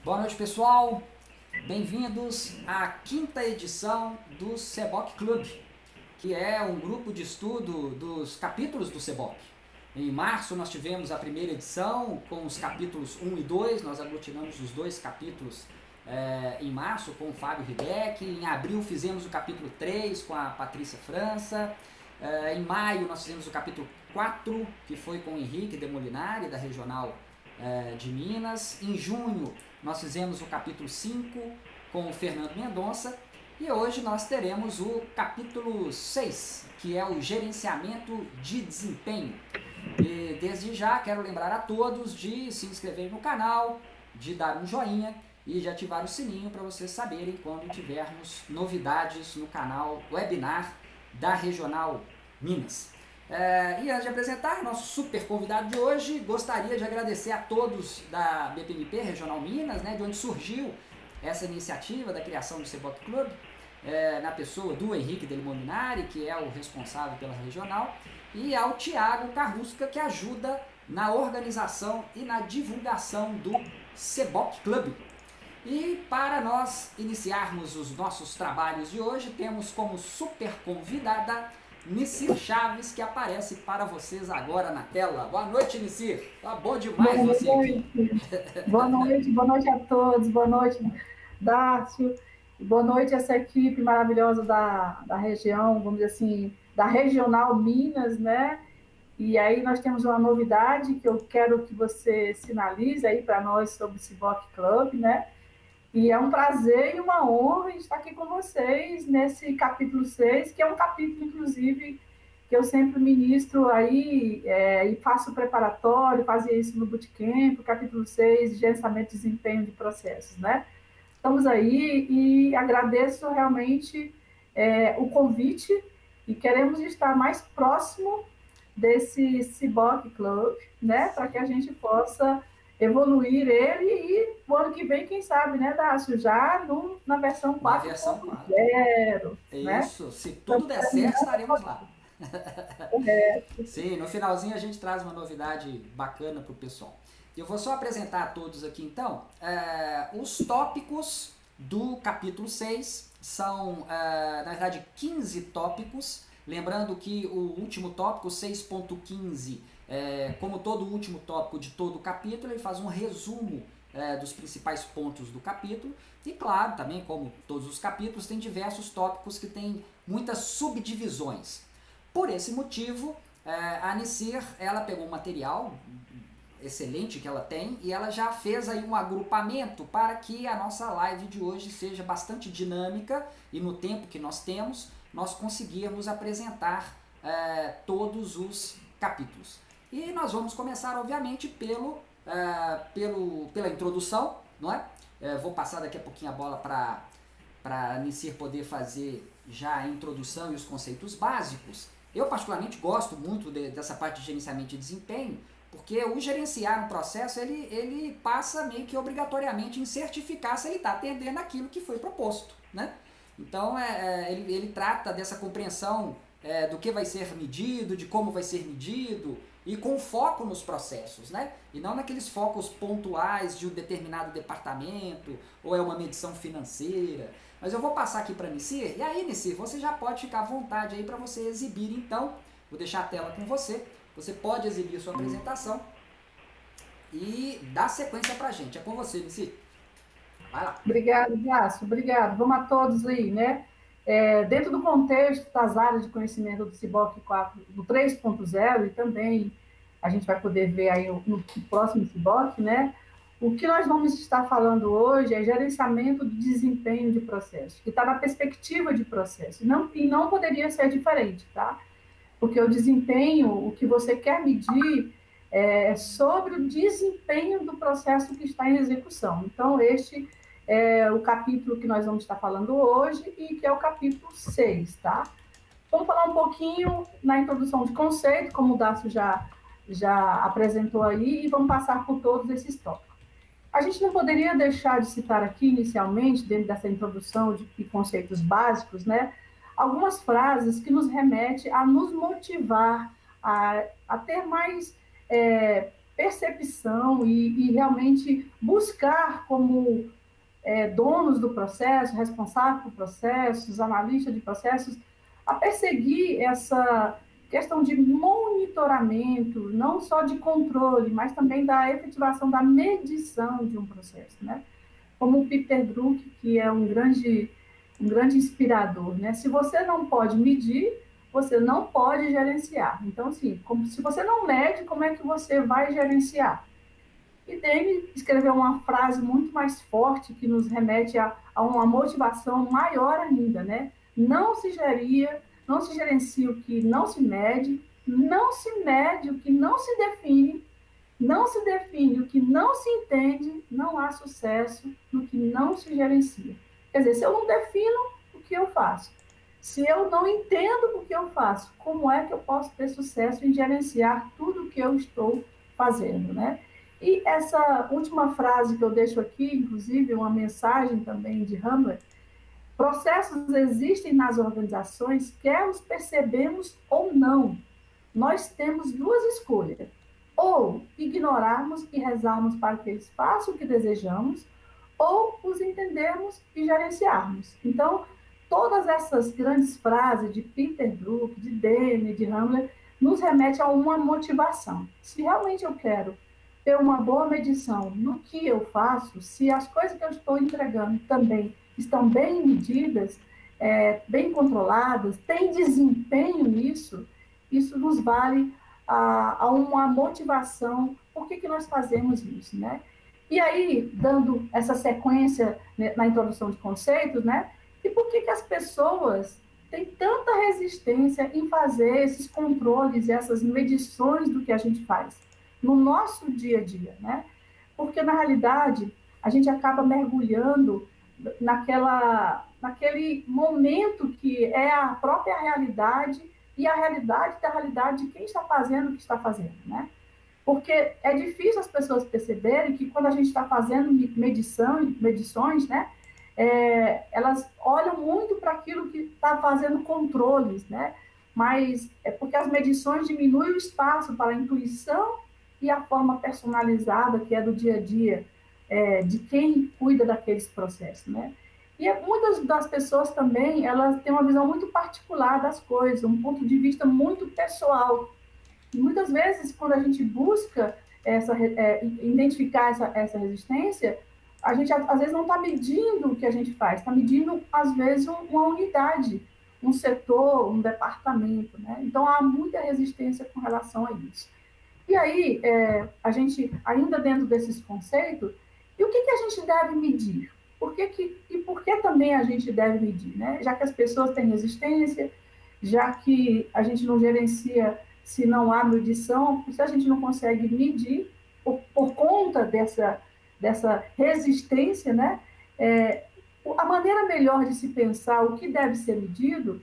Boa noite, pessoal. Bem-vindos à quinta edição do Seboc Club, que é um grupo de estudo dos capítulos do Seboc. Em março nós tivemos a primeira edição com os capítulos 1 e 2, nós aglutinamos os dois capítulos em março com o Fábio Hideki. Em abril fizemos o capítulo 3 com a Patrícia França. Em maio nós fizemos o capítulo 4, que foi com o Henrique de Molinari, da Regional de Minas. Em junho nós fizemos o capítulo 5 com o Fernando Mendonça. E hoje nós teremos o capítulo 6, que é o gerenciamento de desempenho. E desde já quero lembrar a todos de se inscrever no canal, de dar um joinha e de ativar o sininho para vocês saberem quando tivermos novidades no canal webinar da Regional Minas. E antes de apresentar nosso super convidado de hoje, gostaria de agradecer a todos da BPMP Regional Minas, de onde surgiu essa iniciativa da criação do Seboc Club, na pessoa do Henrique Del Molinari, que é o responsável pela regional, e ao Tiago Carrusca, que ajuda na organização e na divulgação do Seboc Club. E para nós iniciarmos os nossos trabalhos de hoje, temos como super convidada Nicir Chaves, que aparece para vocês agora na tela. Boa noite, Nicir. Tá bom demais você aqui. Boa noite a todos, boa noite, Dácio, boa noite a essa equipe maravilhosa da região, vamos dizer assim, da Regional Minas, né? E aí nós temos uma novidade que eu quero que você sinalize aí para nós sobre o Seboc Club, né? E é um prazer e uma honra estar aqui com vocês nesse capítulo 6, que é um capítulo, inclusive, que eu sempre ministro aí e faço preparatório, fazia isso no Bootcamp, capítulo 6, gerenciamento de desempenho de processos, né? Estamos aí e agradeço realmente o convite e queremos estar mais próximo desse Seboc Club, né? Para que a gente possa evoluir ele e o ano que vem, quem sabe, né, Dácio, já na versão 4.0, né? Isso, se tudo der certo, estaremos lá. Sim, no finalzinho a gente traz uma novidade bacana para o pessoal. Eu vou só apresentar a todos aqui então. Os tópicos do capítulo 6 são, na verdade, 15 tópicos. Lembrando que o último tópico, 6.15, como todo último tópico de todo o capítulo, ele faz um resumo dos principais pontos do capítulo. E claro, também como todos os capítulos, tem diversos tópicos que têm muitas subdivisões. Por esse motivo, a Nicir, ela pegou um material excelente que ela tem e ela já fez aí um agrupamento para que a nossa live de hoje seja bastante dinâmica e no tempo que nós temos, nós conseguirmos apresentar todos os capítulos. E nós vamos começar, obviamente, pela introdução, não é? Vou passar daqui a pouquinho a bola para a Nicir poder fazer já a introdução e os conceitos básicos. Eu particularmente gosto muito dessa parte de gerenciamento de desempenho, porque o gerenciar um processo, ele passa meio que obrigatoriamente em certificar se ele está atendendo aquilo que foi proposto, né? Então, ele trata dessa compreensão do que vai ser medido, de como vai ser medido, e com foco nos processos, né? E não naqueles focos pontuais de um determinado departamento, ou é uma medição financeira. Mas eu vou passar aqui para a Nicir, e aí, Nicir, você já pode ficar à vontade aí para você exibir, então. Vou deixar a tela com você. Você pode exibir sua apresentação e dar sequência para a gente. É com você, Nicir. Vai lá. Obrigado, Dácio, obrigado. Vamos a todos aí, né? Dentro do contexto das áreas de conhecimento do Seboc 4, do 3.0, e também a gente vai poder ver aí no próximo Seboc, né? O que nós vamos estar falando hoje é gerenciamento de desempenho de processo, que está na perspectiva de processo, e não poderia ser diferente, tá? Porque o desempenho, o que você quer medir é sobre o desempenho do processo que está em execução. Então, este é o capítulo que nós vamos estar falando hoje e que é o capítulo 6, tá? Vamos falar um pouquinho na introdução de conceito, como o Dácio já apresentou aí, e vamos passar por todos esses tópicos. A gente não poderia deixar de citar aqui, inicialmente, dentro dessa introdução de conceitos básicos, né, algumas frases que nos remetem a nos motivar a ter mais percepção e realmente buscar como donos do processo, responsáveis por processos, analistas de processos, a perseguir essa questão de monitoramento, não só de controle, mas também da efetivação da medição de um processo, né? Como o Peter Drucker, que é um grande inspirador, né? Se você não pode medir, você não pode gerenciar. Então, assim, como, se você não mede, como é que você vai gerenciar? E Dene escreveu uma frase muito mais forte que nos remete a uma motivação maior ainda, né? Não se gerencia o que não se mede, não se mede o que não se define, não se define o que não se entende, não há sucesso no que não se gerencia. Quer dizer, se eu não defino o que eu faço, se eu não entendo o que eu faço, como é que eu posso ter sucesso em gerenciar tudo o que eu estou fazendo, né? E essa última frase que eu deixo aqui, inclusive, uma mensagem também de Hamlet: processos existem nas organizações, quer os percebemos ou não. Nós temos duas escolhas: ou ignorarmos e rezarmos para que eles façam o que desejamos, ou os entendermos e gerenciarmos. Então, todas essas grandes frases de Peter Drucker, de Dene, de Hamlet, nos remete a uma motivação. Se realmente eu quero ter uma boa medição no que eu faço, se as coisas que eu estou entregando também estão bem medidas, bem controladas, tem desempenho nisso, isso nos vale a uma motivação. Por que nós fazemos isso, né? E aí, dando essa sequência, né, na introdução de conceitos, né? E por que as pessoas têm tanta resistência em fazer esses controles e essas medições do que a gente faz no nosso dia a dia, né? Porque, na realidade, a gente acaba mergulhando naquele momento que é a própria realidade e a realidade da realidade de quem está fazendo o que está fazendo, né? Porque é difícil as pessoas perceberem que quando a gente está fazendo medições, né? Elas olham muito para aquilo que está fazendo controles, né? Mas é porque as medições diminuem o espaço para a intuição e a forma personalizada que é do dia a dia, de quem cuida daqueles processos, né? E muitas das pessoas também, elas têm uma visão muito particular das coisas, um ponto de vista muito pessoal. E muitas vezes, quando a gente busca identificar essa resistência, a gente às vezes não está medindo o que a gente faz, está medindo, às vezes, uma unidade, um setor, um departamento, né? Então, há muita resistência com relação a isso. E aí, a gente, ainda dentro desses conceitos, e o que a gente deve medir? E por que também a gente deve medir, né? Já que as pessoas têm resistência, já que a gente não gerencia se não há medição, se a gente não consegue medir, por conta dessa resistência, né? A maneira melhor de se pensar o que deve ser medido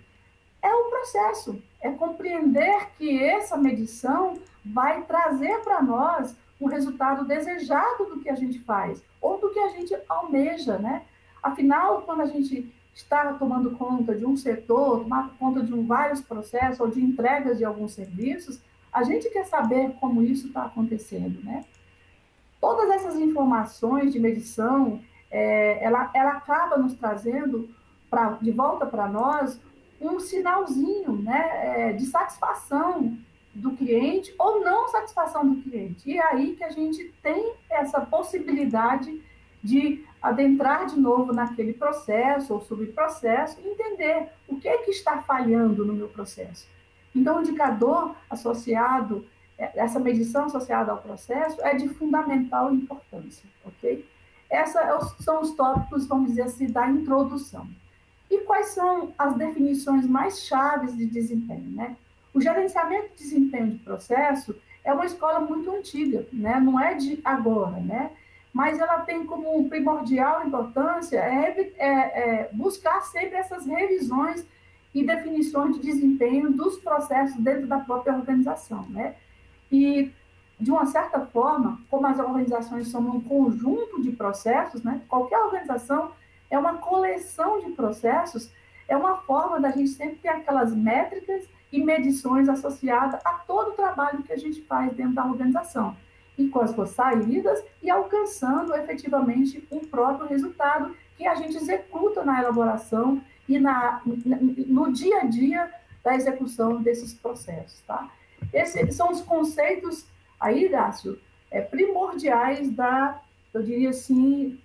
é o processo, é compreender que essa medição vai trazer para nós um resultado desejado do que a gente faz, ou do que a gente almeja, né? Afinal, quando a gente está tomando conta de um setor, tomando conta de vários processos, ou de entregas de alguns serviços, a gente quer saber como isso está acontecendo, né? Todas essas informações de medição, ela acaba nos trazendo de volta para nós um sinalzinho, né, de satisfação do cliente ou não satisfação do cliente. E é aí que a gente tem essa possibilidade de adentrar de novo naquele processo ou subprocesso e entender o que é que está falhando no meu processo. Então, o indicador associado, essa medição associada ao processo é de fundamental importância, ok? Esses são os tópicos, vamos dizer assim, da introdução. E quais são as definições mais chaves de desempenho, né? O gerenciamento de desempenho de processo é uma escola muito antiga, né? Não é de agora, né? Mas ela tem como primordial importância buscar sempre essas revisões e definições de desempenho dos processos dentro da própria organização, né? E, de uma certa forma, como as organizações são um conjunto de processos, né? Qualquer organização é uma coleção de processos, é uma forma da gente sempre ter aquelas métricas e medições associadas a todo o trabalho que a gente faz dentro da organização. e com as suas saídas e alcançando efetivamente um próprio resultado que a gente executa na elaboração e no dia a dia da execução desses processos, tá? Esses são os conceitos aí, Dácio, primordiais eu diria assim,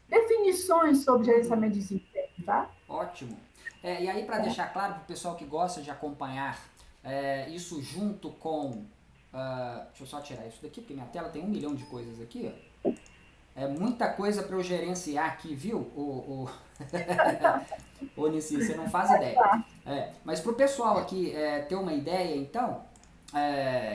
definições sobre gerenciamento de desempenho, tá? Ótimo. E aí, para deixar claro para o pessoal que gosta de acompanhar isso junto com. Deixa eu só tirar isso daqui, porque minha tela tem 1 milhão de coisas aqui. Ó. É muita coisa para eu gerenciar aqui, viu? Ô Nissi, você não faz ideia. Mas para o pessoal aqui ter uma ideia, então,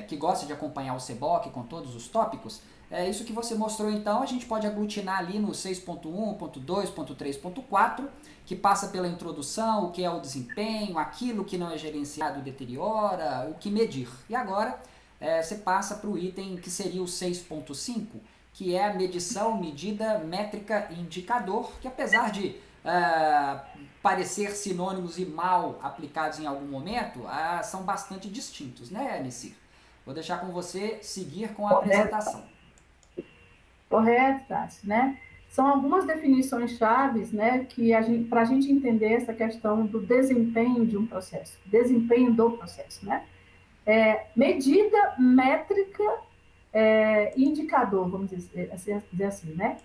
que gosta de acompanhar o CBOC com todos os tópicos, isso que você mostrou, então, a gente pode aglutinar ali no 6.1.2.3.4, que passa pela introdução, o que é o desempenho, aquilo que não é gerenciado deteriora, o que medir. E agora você passa para o item que seria o 6.5, que é a medição, medida, métrica e indicador, que apesar de parecer sinônimos e mal aplicados em algum momento, são bastante distintos, né, Nissi? Vou deixar com você seguir com a apresentação. Correto, Tassi, né? São algumas definições chaves, né, que para a gente entender essa questão do desempenho de um processo, desempenho do processo, né? Medida, métrica, indicador, vamos dizer assim, né?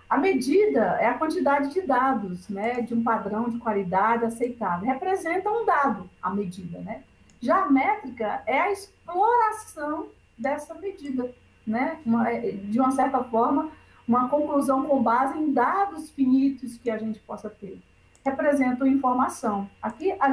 A medida é a quantidade de dados, né, de um padrão de qualidade aceitável. Representa um dado, a medida, né? Já a métrica é a exploração dessa medida, né? De uma certa forma, uma conclusão com base em dados finitos que a gente possa ter. Representam informação. Aqui a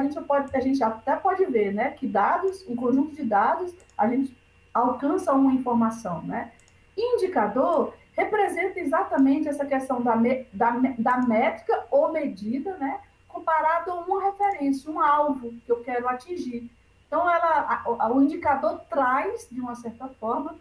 gente até pode ver, né, que dados, um conjunto de dados, a gente alcança uma informação, né? Indicador representa exatamente essa questão da métrica ou medida, né, comparado a uma referência, um alvo que eu quero atingir. Então, o indicador traz, de uma certa forma,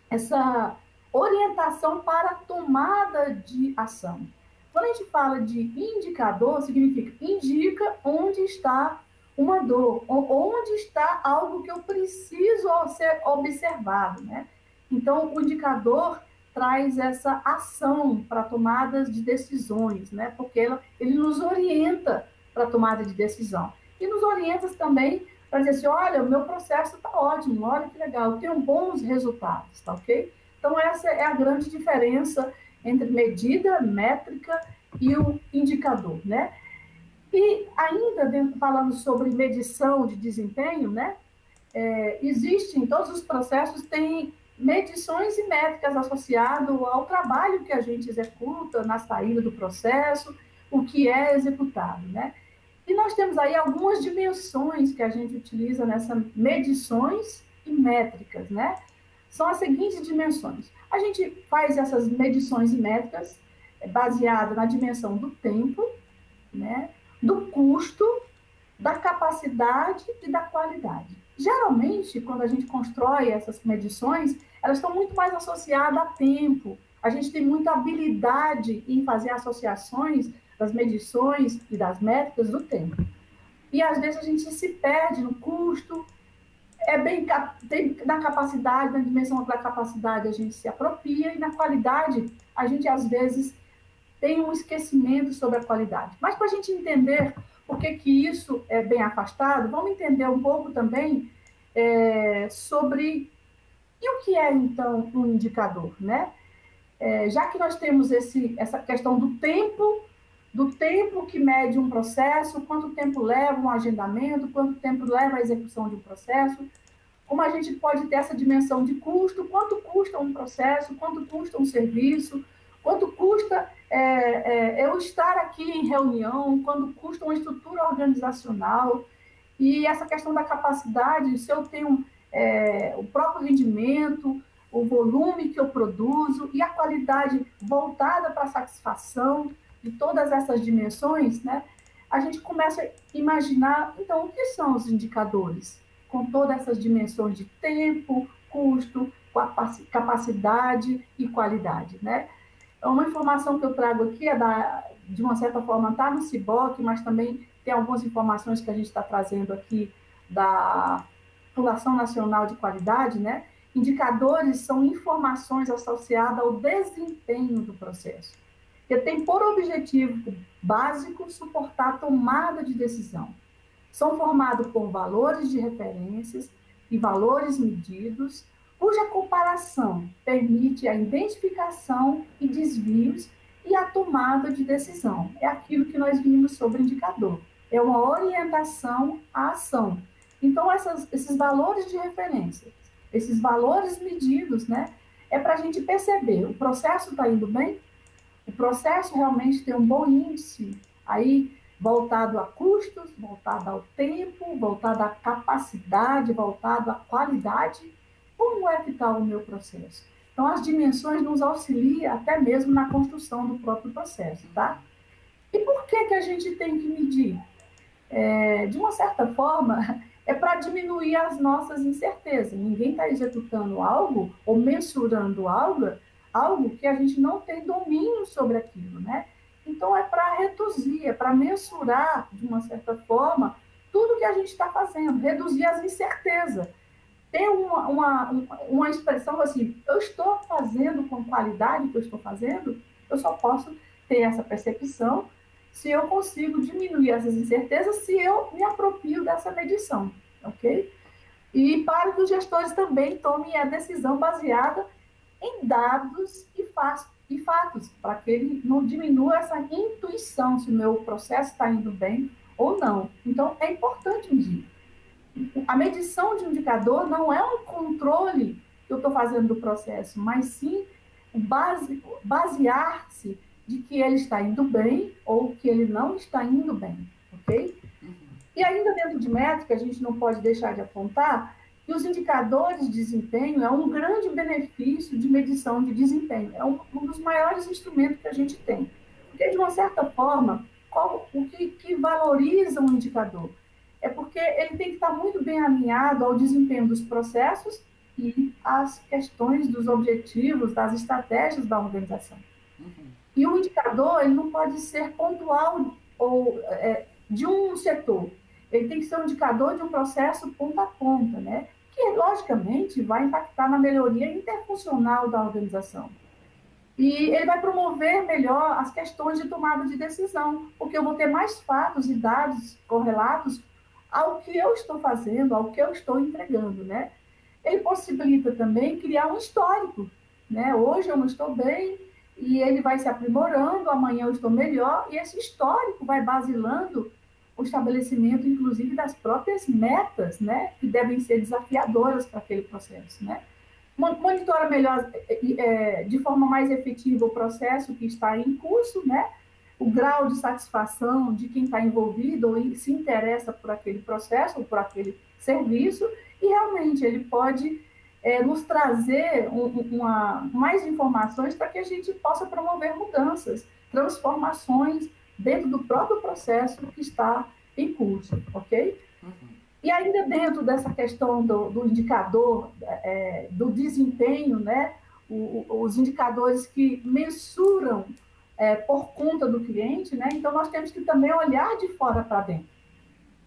essa orientação para a tomada de ação. Quando a gente fala de indicador, significa indica onde está uma dor, onde está algo que eu preciso ser observado, né? Então, o indicador traz essa ação para tomadas de decisões, né? Porque ele nos orienta para a tomada de decisão. E nos orienta também para dizer assim, olha, o meu processo está ótimo, olha que legal, eu tenho bons resultados, tá ok? Então, essa é a grande diferença entre medida, métrica e o indicador, né? E ainda, falando sobre medição de desempenho, né? Existem, todos os processos têm medições e métricas associadas ao trabalho que a gente executa na saída do processo, o que é executado, né? E nós temos aí algumas dimensões que a gente utiliza nessas medições e métricas, né? São as seguintes dimensões. A gente faz essas medições e métricas baseadas na dimensão do tempo, né? Do custo, da capacidade e da qualidade. Geralmente, quando a gente constrói essas medições, elas estão muito mais associadas a tempo. A gente tem muita habilidade em fazer associações das medições e das métricas do tempo. E, às vezes, a gente se perde no custo, na capacidade, na dimensão da capacidade, a gente se apropria, e na qualidade, a gente, às vezes, tem um esquecimento sobre a qualidade. Mas, para a gente entender por que isso é bem afastado, vamos entender um pouco também sobre o que é, então, um indicador, né? Já que nós temos essa questão do tempo que mede um processo, quanto tempo leva um agendamento, quanto tempo leva a execução de um processo, como a gente pode ter essa dimensão de custo, quanto custa um processo, quanto custa um serviço, quanto custa eu estar aqui em reunião, quanto custa uma estrutura organizacional, e essa questão da capacidade, se eu tenho o próprio rendimento, o volume que eu produzo e a qualidade voltada para a satisfação de todas essas dimensões, né? A gente começa a imaginar, então, o que são os indicadores? Com todas essas dimensões de tempo, custo, capacidade e qualidade, né? Uma informação que eu trago aqui de uma certa forma, está no CBOC, mas também tem algumas informações que a gente está trazendo aqui da Fundação Nacional de Qualidade, né? Indicadores são informações associadas ao desempenho do processo, que tem por objetivo básico suportar a tomada de decisão. São formados por valores de referências e valores medidos, cuja comparação permite a identificação e desvios e a tomada de decisão. É aquilo que nós vimos sobre indicador. É uma orientação à ação. Então, esses valores de referência, esses valores medidos, né, é para a gente perceber, o processo está indo bem? O processo realmente tem um bom índice aí voltado a custos, voltado ao tempo, voltado à capacidade, voltado à qualidade. Como é que está o meu processo? Então, as dimensões nos auxiliam até mesmo na construção do próprio processo, tá? E por que a gente tem que medir? De uma certa forma, é para diminuir as nossas incertezas. Ninguém está executando algo ou mensurando algo que a gente não tem domínio sobre aquilo, né? Então, é para reduzir, é para mensurar, de uma certa forma, tudo que a gente está fazendo, reduzir as incertezas. Tem uma expressão assim, eu estou fazendo com qualidade o que eu estou fazendo, eu só posso ter essa percepção se eu consigo diminuir essas incertezas, se eu me aproprio dessa medição, ok? E para que os gestores também tomem a decisão baseada em dados e fatos, para que ele não diminua essa intuição se o meu processo está indo bem ou não. Então, é importante medir. A medição de um indicador não é um controle que eu estou fazendo do processo, mas sim basear-se de que ele está indo bem ou que ele não está indo bem, ok? E ainda dentro de métrica, a gente não pode deixar de apontar que os indicadores de desempenho é um grande benefício de medição de desempenho, é um dos maiores instrumentos que a gente tem. Porque, de uma certa forma, o que valoriza um indicador? É porque ele tem que estar muito bem alinhado ao desempenho dos processos e às questões dos objetivos, das estratégias da organização. E o indicador, ele não pode ser pontual ou de um setor. Ele tem que ser um indicador de um processo ponta a ponta, né? Que, logicamente, vai impactar na melhoria interfuncional da organização. E ele vai promover melhor as questões de tomada de decisão, porque eu vou ter mais fatos e dados correlatos ao que eu estou fazendo, ao que eu estou entregando, né? Ele possibilita também criar um histórico, né? Hoje eu não estou bem e ele vai se aprimorando, amanhã eu estou melhor, e esse histórico vai basilando o estabelecimento, inclusive, das próprias metas, né? Que devem ser desafiadoras para aquele processo, né? Monitora melhor, de forma mais efetiva, o processo que está em curso, né? O grau de satisfação de quem está envolvido ou se interessa por aquele processo ou por aquele serviço, e realmente ele pode nos trazer mais informações para que a gente possa promover mudanças, transformações dentro do próprio processo que está em curso, ok? E ainda dentro dessa questão do indicador, do desempenho, né? Os indicadores que mensuram por conta do cliente, né? Então, nós temos que também olhar de fora para dentro.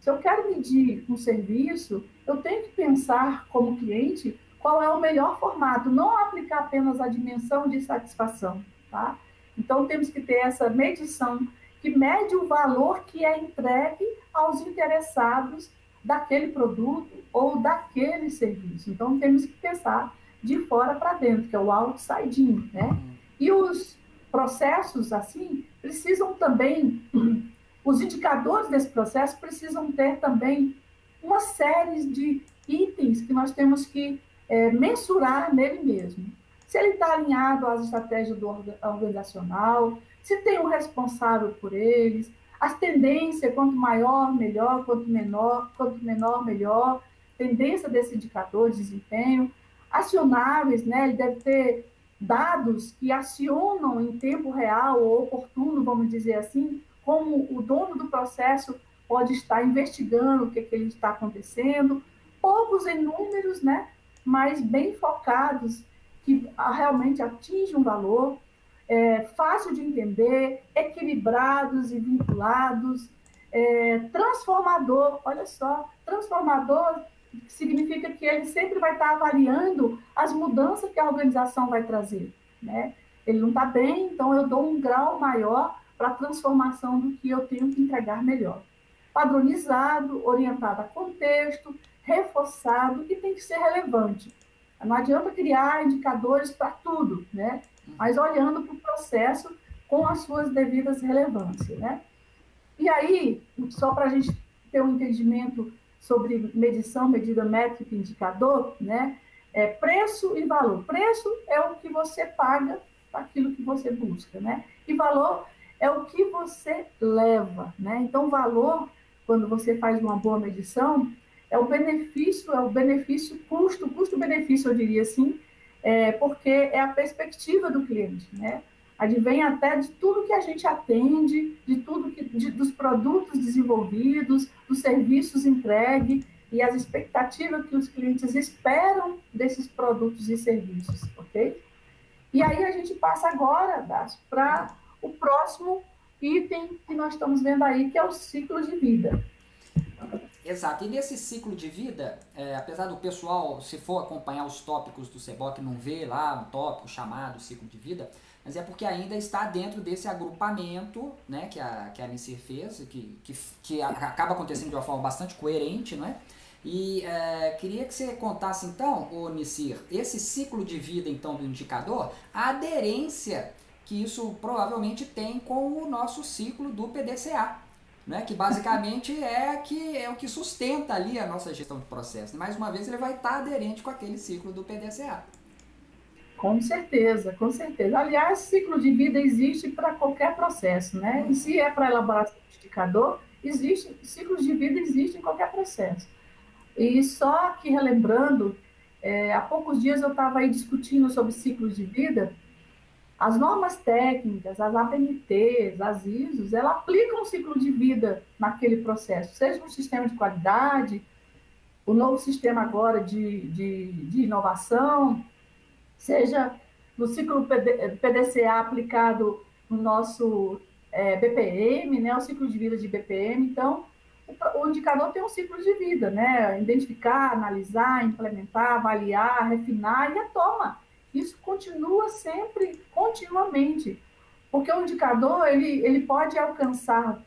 Se eu quero medir um serviço, eu tenho que pensar como cliente qual é o melhor formato, não aplicar apenas a dimensão de satisfação, tá? Então, temos que ter essa medição que mede o valor que é entregue aos interessados daquele produto ou daquele serviço. Então, temos que pensar de fora para dentro, que é o outside in, né? E os processos, assim, precisam também, os indicadores desse processo precisam ter também uma série de itens que nós temos que mensurar nele mesmo. Se ele está alinhado às estratégias do organizacional, se tem um responsável por eles, as tendências, quanto maior, melhor, quanto menor, melhor, tendência desse indicador de desempenho, acionáveis, né? Ele deve ter dados que acionam em tempo real ou oportuno, vamos dizer assim, como o dono do processo pode estar investigando o que ele está acontecendo, poucos em números, né? Mas bem focados, que realmente atingem um valor, fácil de entender, equilibrados e vinculados, transformador, olha só, transformador significa que ele sempre vai estar avaliando as mudanças que a organização vai trazer, né? Ele não está bem, então eu dou um grau maior para a transformação do que eu tenho que entregar melhor. Padronizado, orientado a contexto, reforçado e tem que ser relevante. Não adianta criar indicadores para tudo, né? Mas olhando para o processo com as suas devidas relevâncias, né? E aí, só para a gente ter um entendimento sobre medição, medida métrica, indicador, né? Preço e valor. Preço é o que você paga para aquilo que você busca, né? E valor é o que você leva, né? Então, valor, quando você faz uma boa medição, é o benefício, custo-benefício, eu diria assim, porque é a perspectiva do cliente, né? Advém até de tudo que a gente atende, de tudo dos produtos desenvolvidos, dos serviços entregues e as expectativas que os clientes esperam desses produtos e serviços, ok? E aí a gente passa agora, Dácio, para o próximo item que nós estamos vendo aí, que é o ciclo de vida. Exato, e nesse ciclo de vida, apesar do pessoal, se for acompanhar os tópicos do SEBOC, não ver lá um tópico chamado ciclo de vida, mas é porque ainda está dentro desse agrupamento, né, que a Nicir fez, que acaba acontecendo de uma forma bastante coerente, não é? E queria que você contasse então, ô Nicir, esse ciclo de vida então do indicador, a aderência que isso provavelmente tem com o nosso ciclo do PDCA, né, que basicamente é o que sustenta ali a nossa gestão de processo. Mais uma vez ele vai estar aderente com aquele ciclo do PDCA. Com certeza, com certeza. Aliás, ciclo de vida existe para qualquer processo, né? E se é para elaboração de indicador, existe, ciclos de vida existem em qualquer processo. E só que relembrando, há poucos dias eu estava aí discutindo sobre ciclos de vida, as normas técnicas, as ABNTs, as ISOs, ela aplicam um ciclo de vida naquele processo, seja no sistema de qualidade, o novo sistema agora de inovação, seja no ciclo PDCA aplicado no nosso BPM, né, o ciclo de vida de BPM. Então, o indicador tem um ciclo de vida, né? Identificar, analisar, implementar, avaliar, refinar e a toma. Isso continua sempre, continuamente, porque o indicador ele pode alcançar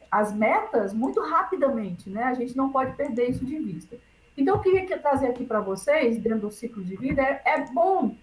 as metas muito rapidamente, né? A gente não pode perder isso de vista. Então, eu queria trazer aqui para vocês, dentro do ciclo de vida, é bom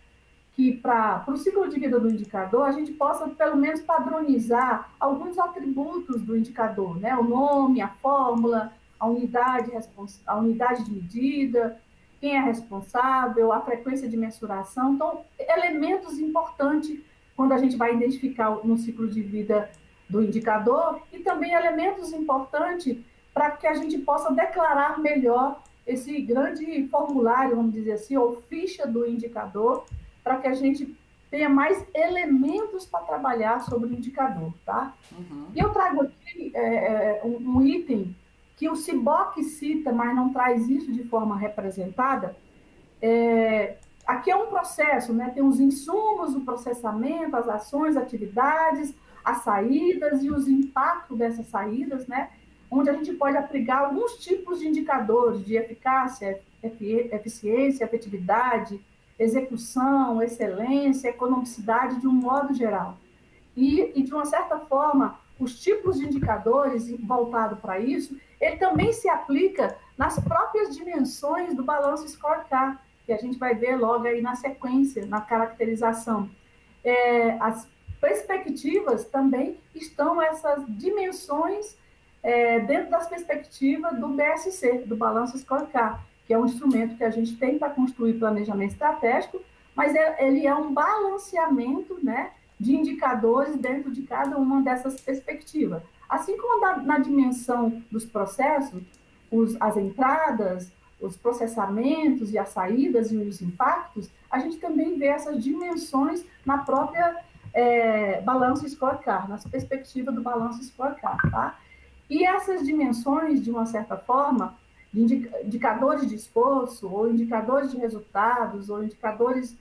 que para o ciclo de vida do indicador a gente possa pelo menos padronizar alguns atributos do indicador, né? O nome, a fórmula, a unidade de medida, quem é responsável, a frequência de mensuração. Então, elementos importantes quando a gente vai identificar no ciclo de vida do indicador e também elementos importantes para que a gente possa declarar melhor esse grande formulário, vamos dizer assim, ou ficha do indicador, para que a gente tenha mais elementos para trabalhar sobre o indicador, tá? Uhum. E eu trago aqui um item que o SIBOC cita, mas não traz isso de forma representada. Aqui é um processo, né? Tem os insumos, o processamento, as ações, atividades, as saídas e os impactos dessas saídas, né? Onde a gente pode aplicar alguns tipos de indicadores de eficácia, eficiência, efetividade, execução, excelência, economicidade, de um modo geral. E de uma certa forma, os tipos de indicadores voltados para isso, ele também se aplica nas próprias dimensões do balanço scorecard, que a gente vai ver logo aí na sequência, na caracterização. As perspectivas também estão essas dimensões dentro das perspectivas do BSC, do Balanço Scorecard, que é um instrumento que a gente tem para construir planejamento estratégico, mas ele é um balanceamento, né, de indicadores dentro de cada uma dessas perspectivas. Assim como na dimensão dos processos, as entradas, os processamentos e as saídas e os impactos, a gente também vê essas dimensões na própria balanço scorecard, nas perspectivas do balanço scorecard, tá? E essas dimensões, de uma certa forma, indicadores de esforço, ou indicadores de resultados, ou indicadores,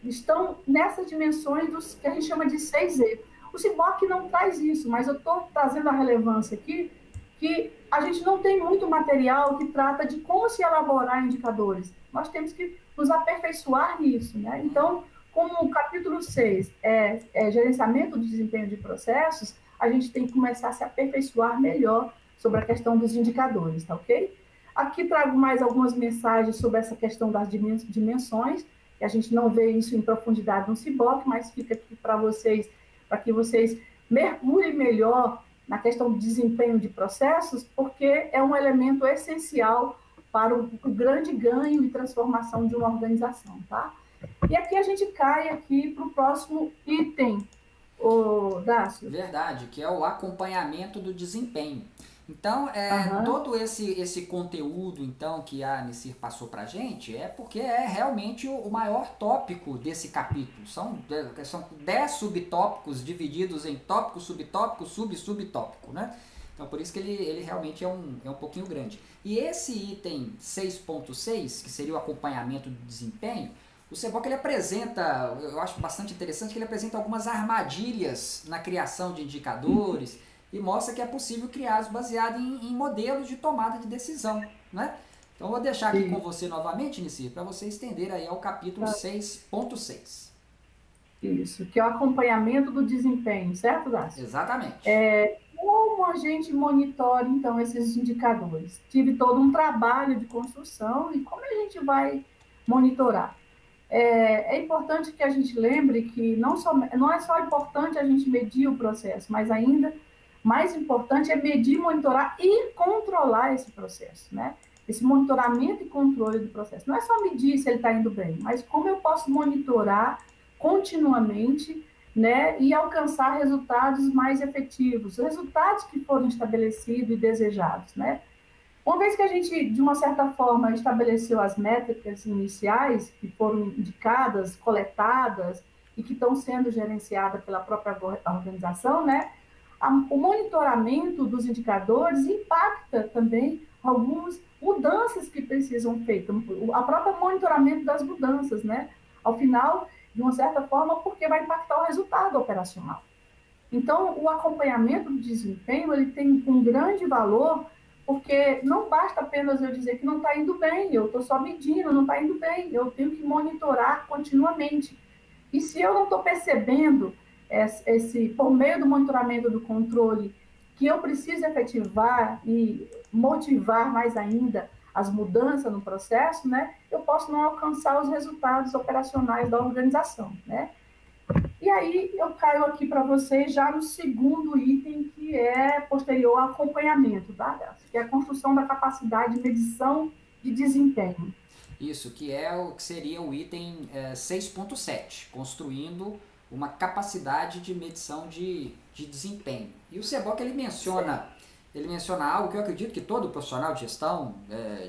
estão nessas dimensões dos que a gente chama de 6E. O SIBOC não traz isso, mas eu estou trazendo a relevância aqui, que a gente não tem muito material que trata de como se elaborar indicadores. Nós temos que nos aperfeiçoar nisso, né? Então, como o capítulo 6 é gerenciamento do desempenho de processos, a gente tem que começar a se aperfeiçoar melhor sobre a questão dos indicadores, tá ok? Aqui trago mais algumas mensagens sobre essa questão das dimensões, que a gente não vê isso em profundidade no CIBOC, mas fica aqui para vocês, para que vocês mergulhem melhor na questão do desempenho de processos, porque é um elemento essencial para o grande ganho e transformação de uma organização, tá? E aqui a gente cai aqui para o próximo item, o Dácio. Verdade, que é o acompanhamento do desempenho. Então, Aham. todo esse conteúdo então que a Nicir passou para a gente é porque é realmente o maior tópico desse capítulo. São 10 subtópicos divididos em tópico, subtópico, subtópico, né? Então, por isso que ele realmente é um pouquinho grande. E esse item 6.6, que seria o acompanhamento do desempenho, o CBOC ele apresenta, eu acho bastante interessante, que ele apresenta algumas armadilhas na criação de indicadores e mostra que é possível criá-los baseado em modelos de tomada de decisão, né? Então eu vou deixar aqui com você novamente, Nicir, para você estender aí ao capítulo 6.6. Isso, que é o acompanhamento do desempenho, certo, Dácio? Exatamente. Como a gente monitora, então, esses indicadores? Tive todo um trabalho de construção e como a gente vai monitorar? É importante que a gente lembre que não é só importante a gente medir o processo, mas ainda mais importante é medir, monitorar e controlar esse processo, né? Esse monitoramento e controle do processo. Não é só medir se ele está indo bem, mas como eu posso monitorar continuamente, né, e alcançar resultados mais efetivos, resultados que foram estabelecidos e desejados, né? Uma vez que a gente, de uma certa forma, estabeleceu as métricas iniciais, que foram indicadas, coletadas e que estão sendo gerenciadas pela própria organização, né? O monitoramento dos indicadores impacta também algumas mudanças que precisam feitas, a própria monitoramento das mudanças, né? Ao final, de uma certa forma, porque vai impactar o resultado operacional. Então, o acompanhamento do desempenho, ele tem um grande valor, porque não basta apenas eu dizer que não está indo bem, eu estou só medindo, não está indo bem, eu tenho que monitorar continuamente. E se eu não estou percebendo por meio do monitoramento do controle, que eu preciso efetivar e motivar mais ainda as mudanças no processo, né, eu posso não alcançar os resultados operacionais da organização, né? E aí eu caio aqui para vocês já no segundo item, que é posterior ao acompanhamento, tá? Que é a construção da capacidade de medição de desempenho. Isso, que é o que seria o item 6.7, construindo uma capacidade de medição de desempenho. E o CBOC ele menciona algo que eu acredito que todo profissional de gestão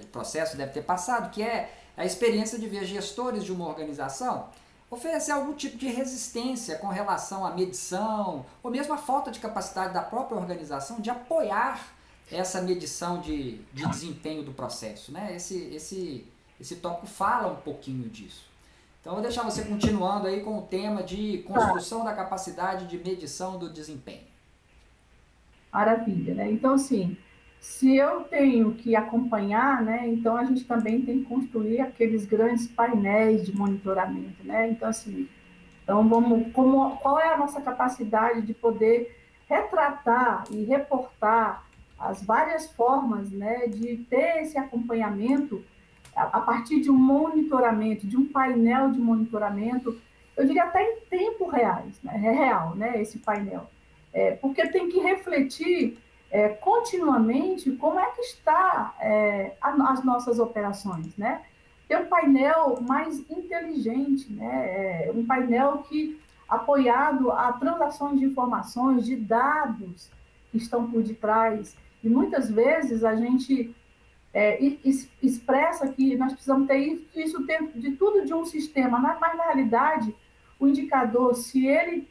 de processo deve ter passado, que é a experiência de ver gestores de uma organização oferecer algum tipo de resistência com relação à medição, ou mesmo a falta de capacidade da própria organização de apoiar essa medição de desempenho do processo, né? Esse tópico fala um pouquinho disso. Então, eu vou deixar você continuando aí com o tema de construção da capacidade de medição do desempenho. Maravilha, né? Então, assim, se eu tenho que acompanhar, né, então a gente também tem que construir aqueles grandes painéis de monitoramento, né? Então, assim, qual é a nossa capacidade de poder retratar e reportar as várias formas, né, de ter esse acompanhamento a partir de um monitoramento, de um painel de monitoramento, eu diria até em tempo reais, né, real, né, esse painel. Porque tem que refletir continuamente como é que está as nossas operações, né? Ter um painel mais inteligente, né? Um painel que apoiado a transações de informações, de dados que estão por detrás. E muitas vezes a gente expressa que nós precisamos ter isso dentro de tudo de um sistema, mas na realidade o indicador, se ele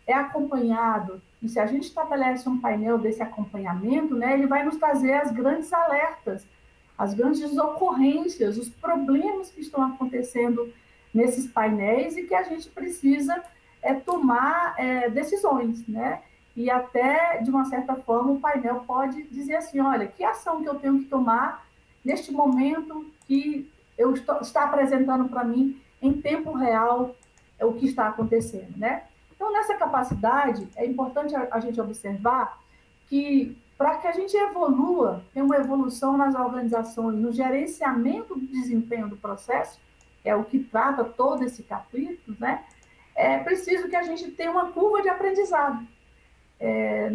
é acompanhado, e se a gente estabelece um painel desse acompanhamento, né, ele vai nos trazer as grandes alertas, as grandes ocorrências, os problemas que estão acontecendo nesses painéis e que a gente precisa tomar decisões, né? e até, de uma certa forma, o painel pode dizer assim, olha, que ação que eu tenho que tomar neste momento que está apresentando para mim em tempo real o que está acontecendo, né? Então, nessa capacidade, é importante a gente observar que, para que a gente evolua, tem uma evolução nas organizações, no gerenciamento do desempenho do processo, é o que trata todo esse capítulo, né? É preciso que a gente tenha uma curva de aprendizado.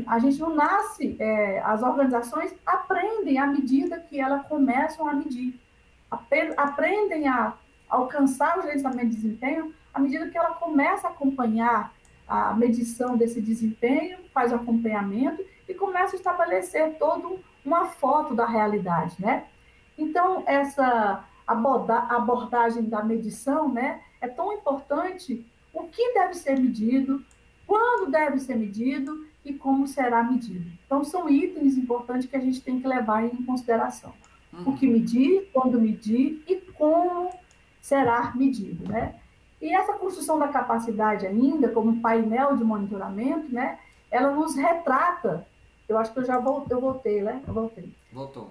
A gente não nasce, as organizações aprendem à medida que elas começam a medir, aprendem a alcançar o gerenciamento de desempenho à medida que ela começa a acompanhar a medição desse desempenho, faz o acompanhamento e começa a estabelecer toda uma foto da realidade, né? Então, essa abordagem da medição, né, é tão importante. O que deve ser medido, quando deve ser medido e como será medido. Então, são itens importantes que a gente tem que levar em consideração. O que medir, quando medir e como será medido, né? E essa construção da capacidade ainda, como painel de monitoramento, né, ela nos retrata, eu acho que eu voltei, né? Eu voltei. Voltou.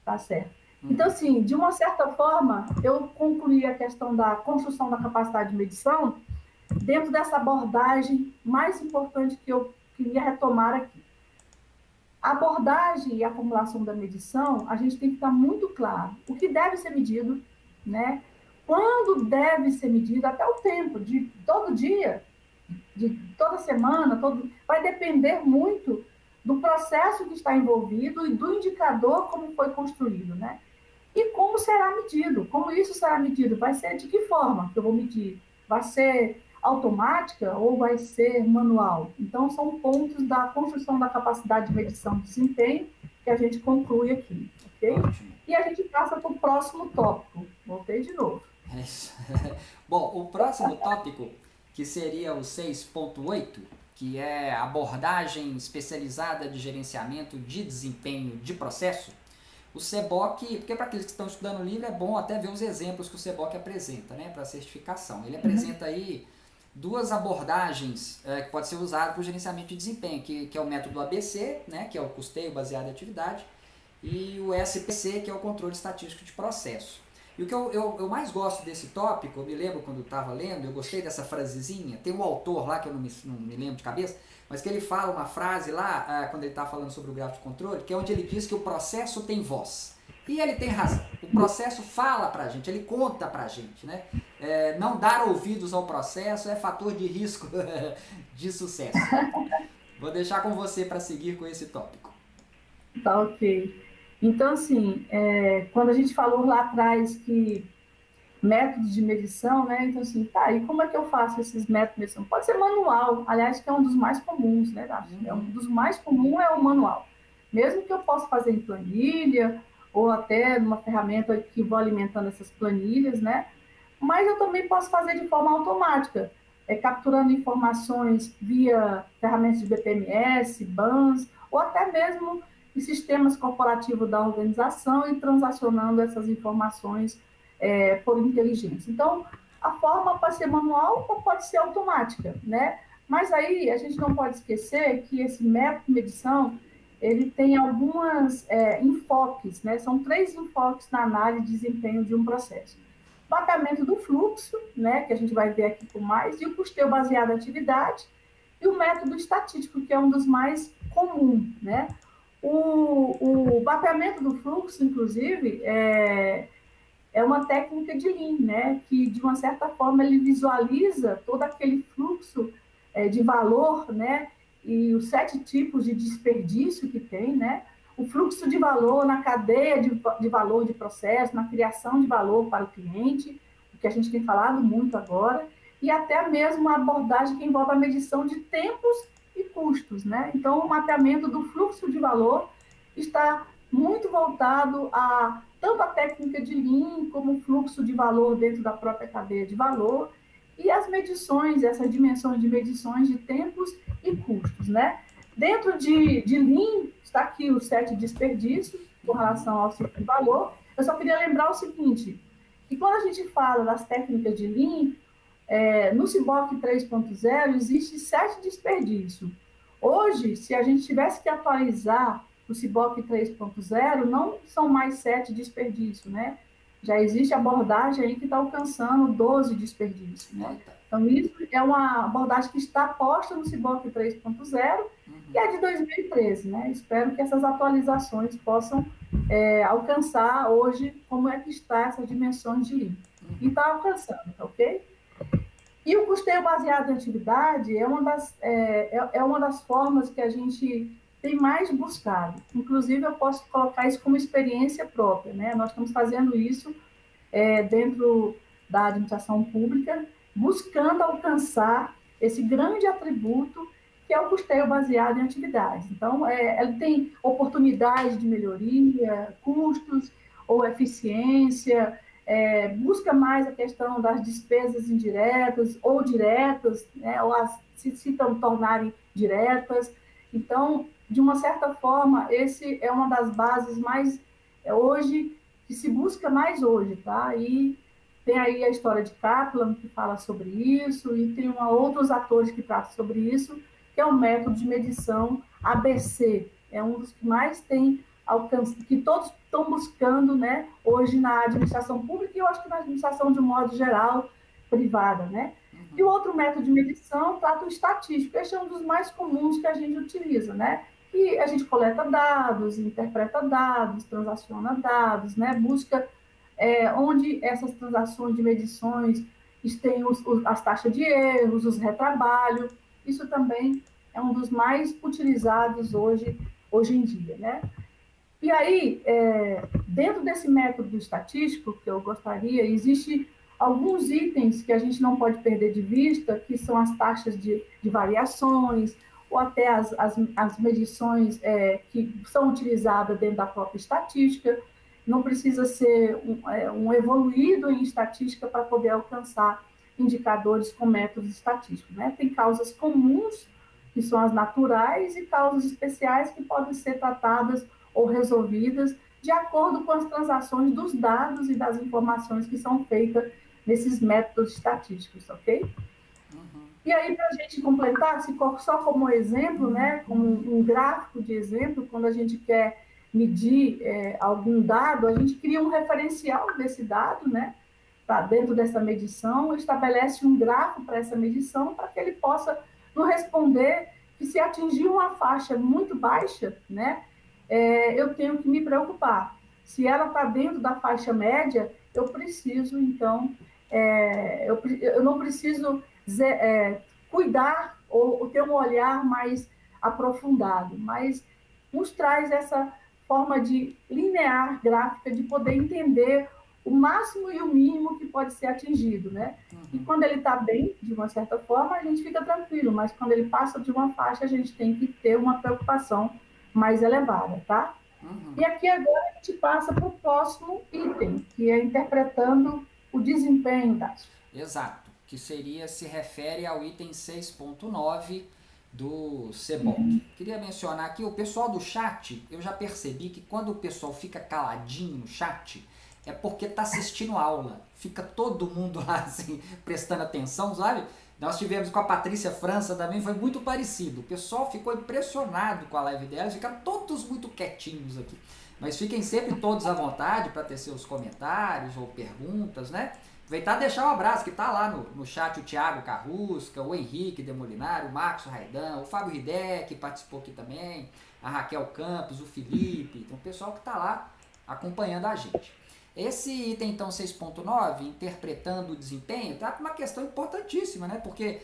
Tá certo. Então, assim, de uma certa forma, eu concluí a questão da construção da capacidade de medição dentro dessa abordagem mais importante que eu queria retomar aqui. A abordagem e a formulação da medição, a gente tem que estar muito claro o que deve ser medido, né? Quando deve ser medido, até o tempo, de todo dia, de toda semana, vai depender muito do processo que está envolvido e do indicador como foi construído, né? E como será medido? Como isso será medido? Vai ser de que forma que eu vou medir? Vai ser automática ou vai ser manual? Então, são pontos da construção da capacidade de medição de desempenho que a gente conclui aqui, ok? Ótimo. E a gente passa para o próximo tópico. Voltei de novo. É isso. Bom, o próximo tópico, que seria o 6.8, que é abordagem especializada de gerenciamento de desempenho de processo, o SEBOC, porque para aqueles que estão estudando o livro é bom até ver os exemplos que o SEBOC apresenta, né, para certificação. Ele apresenta aí duas abordagens que pode ser usada para o gerenciamento de desempenho, que é o método ABC, né, que é o custeio baseado em atividade, e o SPC, que é o controle estatístico de processo. E o que eu mais gosto desse tópico, eu me lembro quando eu estava lendo, eu gostei dessa frasezinha, tem um autor lá que eu não me lembro de cabeça, mas que ele fala uma frase lá, quando ele está falando sobre o gráfico de controle, que é onde ele diz que o processo tem voz. E ele tem razão. O processo fala pra gente, ele conta pra gente, né? Não dar ouvidos ao processo é fator de risco de sucesso. Vou deixar com você para seguir com esse tópico. Tá, ok. Então, assim, quando a gente falou lá atrás que métodos de medição, né? Então, assim, tá, e como é que eu faço esses métodos de medição? Pode ser manual, aliás, que é um dos mais comuns, né, Daphne? Um dos mais comuns é o manual. Mesmo que eu possa fazer em planilha, ou até numa ferramenta que vou alimentando essas planilhas, né? Mas eu também posso fazer de forma automática, capturando informações via ferramentas de BPMS, BANS, ou até mesmo em sistemas corporativos da organização e transacionando essas informações por inteligência. Então, a forma pode ser manual ou pode ser automática, né? Mas aí a gente não pode esquecer que esse método de medição ele tem alguns enfoques, né? São 3 enfoques na análise de desempenho de um processo. Mapeamento do fluxo, né? Que a gente vai ver aqui com mais, e o custeio baseado em atividade, e o método estatístico, que é um dos mais comuns, né? O mapeamento do fluxo, inclusive, é uma técnica de Lean, né? Que, de uma certa forma, ele visualiza todo aquele fluxo de valor, né? E os 7 tipos de desperdício que tem, né? O fluxo de valor na cadeia de valor de processo, na criação de valor para o cliente, o que a gente tem falado muito agora, e até mesmo a abordagem que envolve a medição de tempos e custos, né? Então, o mapeamento do fluxo de valor está muito voltado a tanto a técnica de Lean, como o fluxo de valor dentro da própria cadeia de valor, e as medições, essas dimensões de medições de tempos e custos, né? Dentro de Lean, está aqui os 7 desperdícios com relação ao ciclo de valor. Eu só queria lembrar o seguinte, que quando a gente fala das técnicas de Lean, no SIBOC 3.0 existe 7 desperdícios. Hoje, se a gente tivesse que atualizar o CIBOC 3.0, não são mais 7 desperdícios, né? Já existe abordagem aí que está alcançando 12 desperdícios, né? Eita. Então, isso é uma abordagem que está posta no CIBOC 3.0 e é de 2013, né? Espero que essas atualizações possam alcançar hoje como é que está essas dimensões de I. E está alcançando, tá ok? E o custeio baseado em atividade é uma das formas que a gente tem mais buscado. Inclusive, eu posso colocar isso como experiência própria, né? Nós estamos fazendo isso dentro da administração pública, buscando alcançar esse grande atributo que é o custeio baseado em atividades. Então, ele tem oportunidade de melhoria, custos ou eficiência, busca mais a questão das despesas indiretas ou diretas, né, ou se tornarem diretas. Então, de uma certa forma, esse é uma das bases mais, hoje, que se busca mais hoje, tá? E tem aí a história de Kaplan, que fala sobre isso, e tem outros atores que tratam sobre isso, que é o método de medição ABC. É um dos que mais tem alcance, que todos estão buscando, né, hoje na administração pública e eu acho que na administração de um modo geral, privada, né? E o outro método de medição trata o estatístico. Este é um dos mais comuns que a gente utiliza, né? E a gente coleta dados, interpreta dados, transaciona dados, né? Busca onde essas transações de medições têm as taxas de erros, os retrabalhos. Isso também é um dos mais utilizados hoje em dia, né? E aí, dentro desse método estatístico que eu gostaria, existe alguns itens que a gente não pode perder de vista, que são as taxas de variações, ou até as medições que são utilizadas dentro da própria estatística. Não precisa ser um evoluído em estatística para poder alcançar indicadores com métodos estatísticos, né? Tem causas comuns, que são as naturais, e causas especiais que podem ser tratadas ou resolvidas de acordo com as transações dos dados e das informações que são feitas nesses métodos estatísticos, ok? E aí, para a gente completar, só como exemplo, né, como um gráfico de exemplo, quando a gente quer medir algum dado, a gente cria um referencial desse dado, né, tá dentro dessa medição, estabelece um gráfico para essa medição, para que ele possa nos responder que se atingir uma faixa muito baixa, né, eu tenho que me preocupar. Se ela está dentro da faixa média, eu preciso, então, eu não preciso cuidar ou ter um olhar mais aprofundado, mas nos traz essa forma de linear gráfica, de poder entender o máximo e o mínimo que pode ser atingido, né? E quando ele está bem, de uma certa forma, a gente fica tranquilo, mas quando ele passa de uma faixa, a gente tem que ter uma preocupação mais elevada, tá? E aqui agora a gente passa para o próximo item, que é interpretando o desempenho das. Exato, que se refere ao item 6.9 do CBOC. Queria mencionar aqui, o pessoal do chat, eu já percebi que quando o pessoal fica caladinho no chat, é porque está assistindo aula. Fica todo mundo lá assim, prestando atenção, sabe? Nós tivemos com a Patrícia França também, foi muito parecido. O pessoal ficou impressionado com a live dela, ficaram todos muito quietinhos aqui. Mas fiquem sempre todos à vontade para ter seus comentários ou perguntas, né? Aproveitar e deixar um abraço, que tá lá no chat o Thiago Carrusca, o Henrique Demolinário, o Marcos Raidan, o Fábio Ridé, que participou aqui também, a Raquel Campos, o Felipe, então o pessoal que tá lá acompanhando a gente. Esse item, então, 6.9, interpretando o desempenho, trata uma questão importantíssima, né? Porque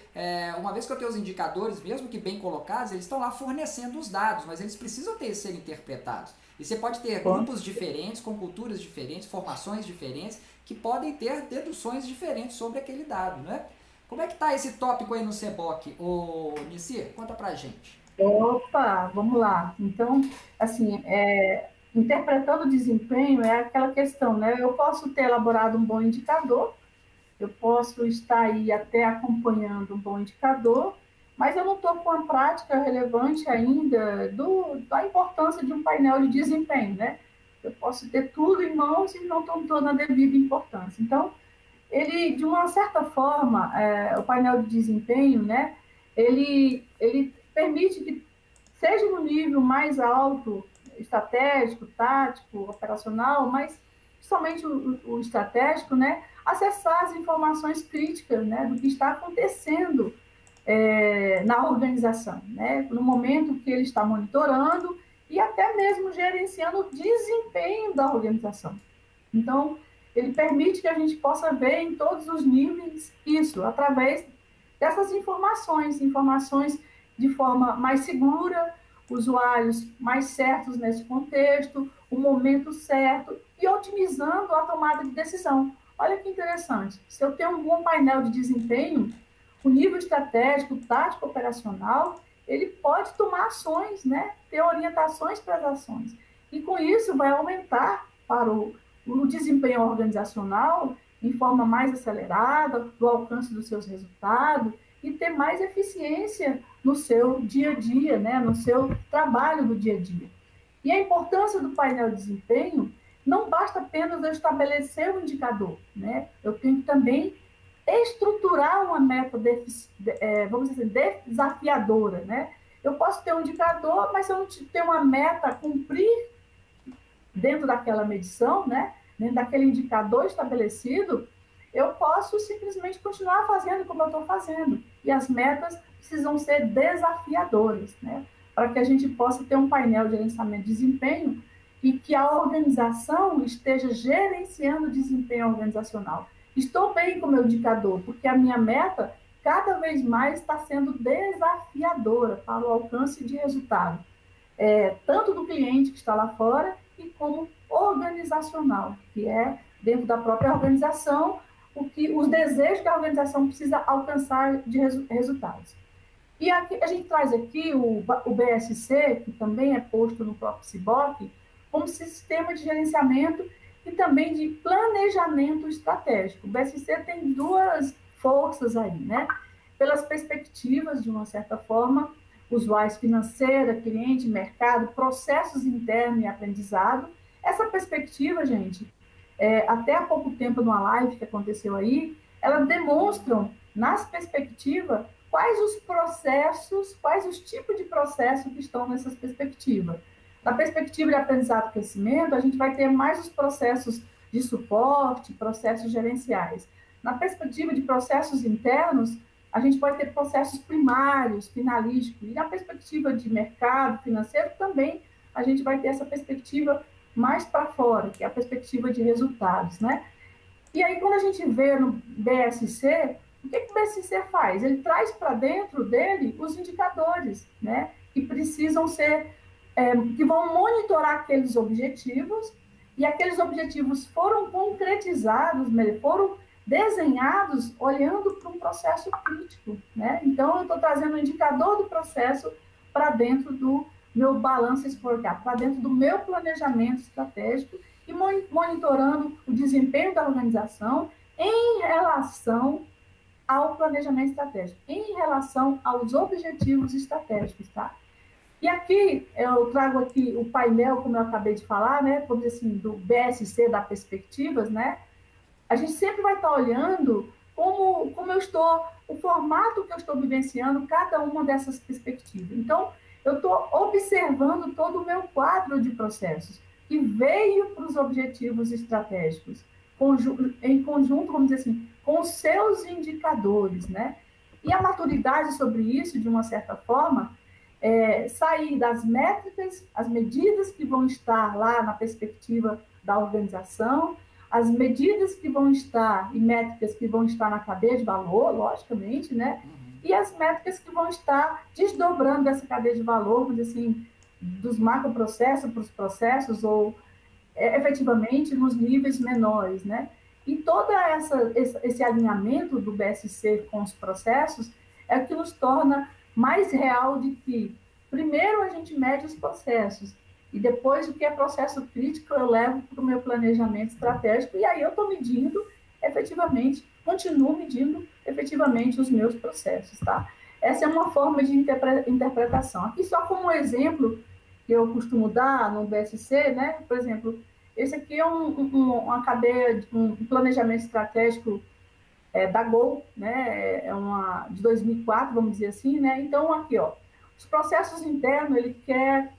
uma vez que eu tenho os indicadores, mesmo que bem colocados, eles estão lá fornecendo os dados, mas eles precisam ser interpretados. E você pode ter grupos diferentes, com culturas diferentes, formações diferentes, que podem ter deduções diferentes sobre aquele dado, né? Como é que está esse tópico aí no CBOC, ô Nicir? Conta pra gente. Opa, vamos lá. Então, assim, interpretando o desempenho é aquela questão, né? Eu posso ter elaborado um bom indicador, eu posso estar aí até acompanhando um bom indicador, mas eu não estou com a prática relevante ainda da importância de um painel de desempenho, né? Eu posso ter tudo em mãos e não estou dando a devida importância. Então, ele, de uma certa forma, o painel de desempenho, né? Ele permite que seja no nível mais alto, estratégico, tático, operacional, mas somente o estratégico, né? Acessar as informações críticas, né? Do que está acontecendo na organização, né? No momento que ele está monitorando e até mesmo gerenciando o desempenho da organização. Então, ele permite que a gente possa ver em todos os níveis isso, através dessas informações, informações de forma mais segura, usuários mais certos nesse contexto, o momento certo e otimizando a tomada de decisão. Olha que interessante, se eu tenho um bom painel de desempenho, o nível estratégico, tático, operacional, ele pode tomar ações, né? Ter orientações para as ações. E com isso vai aumentar para o desempenho organizacional em forma mais acelerada, do alcance dos seus resultados e ter mais eficiência no seu dia a dia, né? No seu trabalho do dia a dia. E a importância do painel de desempenho não basta apenas eu estabelecer um indicador, né? Eu tenho que também estruturar uma meta, vamos dizer, desafiadora, né? Eu posso ter um indicador, mas se eu não ter uma meta a cumprir dentro daquela medição, né? Dentro daquele indicador estabelecido, eu posso simplesmente continuar fazendo como eu estou fazendo. E as metas precisam ser desafiadoras, né? Para que a gente possa ter um painel de gerenciamento de desempenho e que a organização esteja gerenciando o desempenho organizacional. Estou bem com o meu indicador, porque a minha meta cada vez mais está sendo desafiadora para o alcance de resultado, tanto do cliente que está lá fora e como organizacional, que é dentro da própria organização, os desejos que a organização precisa alcançar de resultados. E aqui, a gente traz aqui o BSC, que também é posto no próprio CIBOC, como sistema de gerenciamento e também de planejamento estratégico. O BSC tem duas forças aí, né? Pelas perspectivas, de uma certa forma, usuários financeira, cliente, mercado, processos internos e aprendizado. Essa perspectiva, gente, até há pouco tempo numa live que aconteceu aí, elas demonstram, nas perspectivas, quais os processos, quais os tipos de processos que estão nessas perspectivas. Na perspectiva de aprendizado e crescimento, a gente vai ter mais os processos de suporte, processos gerenciais. Na perspectiva de processos internos, a gente pode ter processos primários, finalísticos. E na perspectiva de mercado financeiro, também a gente vai ter essa perspectiva mais para fora, que é a perspectiva de resultados, né? E aí, quando a gente vê no BSC, o que o BSC faz? Ele traz para dentro dele os indicadores, né? Que precisam ser, que vão monitorar aqueles objetivos, e aqueles objetivos foram concretizados, foram desenhados olhando para um processo crítico, né? Então, eu estou trazendo o indicador do processo para dentro do meu balanço scorecard, para dentro do meu planejamento estratégico e monitorando o desempenho da organização em relação ao planejamento estratégico, em relação aos objetivos estratégicos, tá? E aqui, eu trago aqui o painel, como eu acabei de falar, né, vamos dizer assim, do BSC, da perspectivas, né? A gente sempre vai estar olhando como eu estou, o formato que eu estou vivenciando cada uma dessas perspectivas. Então, eu estou observando todo o meu quadro de processos, que veio para os objetivos estratégicos, em conjunto, vamos dizer assim, com os seus indicadores, né? E a maturidade sobre isso, de uma certa forma, sair das métricas, as medidas que vão estar lá na perspectiva da organização, as medidas que vão estar e métricas que vão estar na cadeia de valor, logicamente, né? E as métricas que vão estar desdobrando dessa cadeia de valor, vamos dizer assim, dos macroprocessos para os processos ou efetivamente nos níveis menores, né? E todo esse alinhamento do BSC com os processos é o que nos torna mais real de que, primeiro, a gente mede os processos, e depois, o que é processo crítico, eu levo para o meu planejamento estratégico, e aí eu estou medindo efetivamente, continuo medindo efetivamente os meus processos, tá? Essa é uma forma de interpretação. Aqui, só como exemplo que eu costumo dar no BSC, né? Por exemplo, esse aqui é uma cadeia, um planejamento estratégico da Gol, né? É uma de 2004, vamos dizer assim, né? Então, aqui, ó, Os processos internos, ele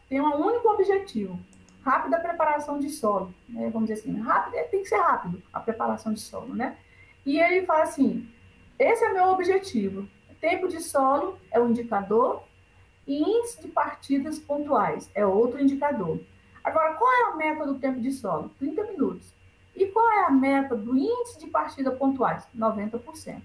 tem um único objetivo, rápida preparação de solo, né? Vamos dizer assim, rápido, tem que ser rápido a preparação de solo, né? E ele fala assim, esse é meu objetivo, tempo de solo é um indicador e índice de partidas pontuais é outro indicador. Agora, qual é a meta do tempo de solo? 30 minutos. E qual é a meta do índice de partida pontuais? 90%.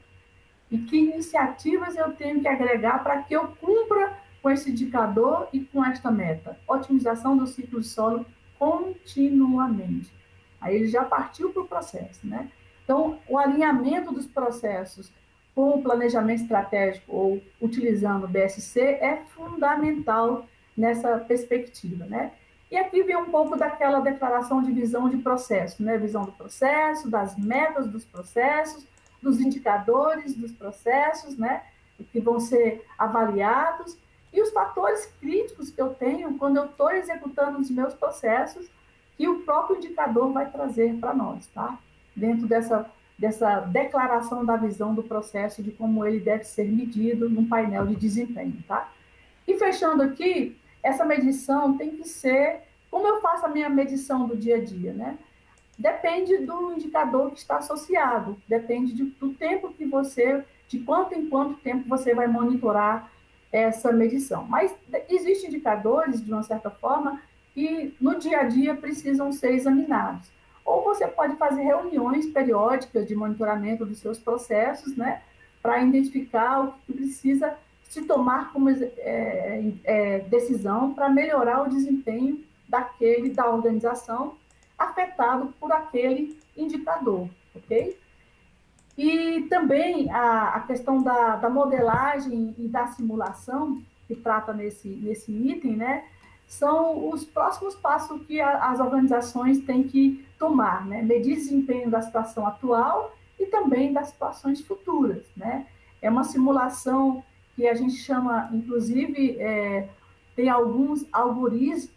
E que iniciativas eu tenho que agregar para que eu cumpra com esse indicador e com esta meta? Otimização do ciclo de solo continuamente. Aí ele já partiu para o processo, né? Então, o alinhamento dos processos com o planejamento estratégico ou utilizando o BSC é fundamental nessa perspectiva, né? E aqui vem um pouco daquela declaração de visão de processo, né? Visão do processo, das metas dos processos, dos indicadores dos processos, né? Que vão ser avaliados, e os fatores críticos que eu tenho quando eu estou executando os meus processos, que o próprio indicador vai trazer para nós, tá? Dentro dessa declaração da visão do processo, de como ele deve ser medido num painel de desempenho, tá? E fechando aqui, essa medição tem que ser, como eu faço a minha medição do dia a dia, né? Depende do indicador que está associado, depende do tempo que você, de quanto em quanto tempo você vai monitorar essa medição. Mas existem indicadores, de uma certa forma, que no dia a dia precisam ser examinados. Ou você pode fazer reuniões periódicas de monitoramento dos seus processos, né, para identificar o que precisa se tomar como decisão para melhorar o desempenho da organização afetado por aquele indicador, ok? E também a questão da modelagem e da simulação, que trata nesse item, né, são os próximos passos que as organizações têm que tomar, né? Medir desempenho da situação atual e também das situações futuras, né? É uma simulação que a gente chama, inclusive, tem alguns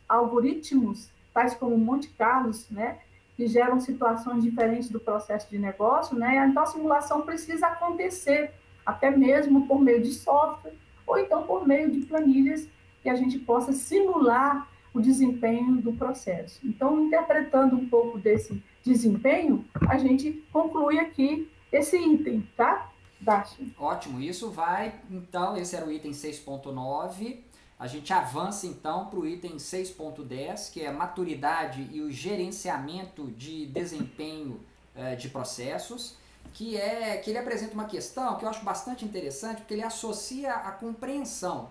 algoritmos, tais como Monte Carlos, né, que geram situações diferentes do processo de negócio, né? Então, a simulação precisa acontecer, até mesmo por meio de software, ou então por meio de planilhas que a gente possa simular o desempenho do processo. Então, interpretando um pouco desse desempenho, a gente conclui aqui esse item, tá, Darcy? Ótimo, isso vai, então, esse era o item 6.9. A gente avança então para o item 6.10, que é a maturidade e o gerenciamento de desempenho de processos, que ele apresenta uma questão que eu acho bastante interessante, porque ele associa a compreensão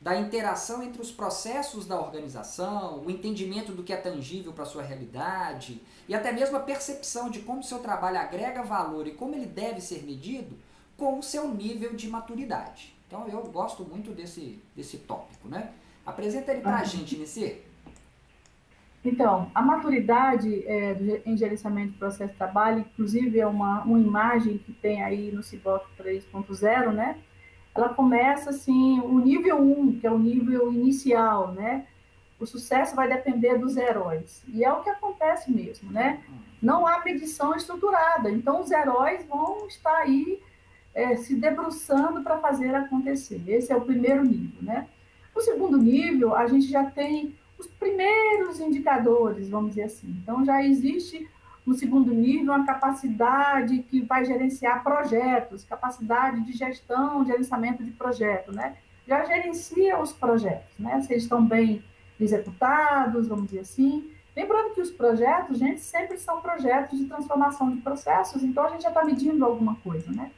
da interação entre os processos da organização, o entendimento do que é tangível para a sua realidade, e até mesmo a percepção de como o seu trabalho agrega valor e como ele deve ser medido com o seu nível de maturidade. Então, eu gosto muito desse tópico, né? Apresenta ele para a gente, Nissi. Então, a maturidade em gerenciamento de processo de trabalho, inclusive é uma imagem que tem aí no CIBOC 3.0, né? Ela começa, assim, o nível 1, que é o nível inicial, né? O sucesso vai depender dos heróis. E é o que acontece mesmo, né? Não há medição estruturada. Então, os heróis vão estar aí se debruçando para fazer acontecer. Esse é o primeiro nível, né? No segundo nível, a gente já tem os primeiros indicadores, vamos dizer assim. Então, já existe, no segundo nível, uma capacidade que vai gerenciar projetos, capacidade de gestão, gerenciamento de projeto, né? Já gerencia os projetos, né? Se eles estão bem executados, vamos dizer assim. Lembrando que os projetos, gente, sempre são projetos de transformação de processos, então a gente já está medindo alguma coisa, né?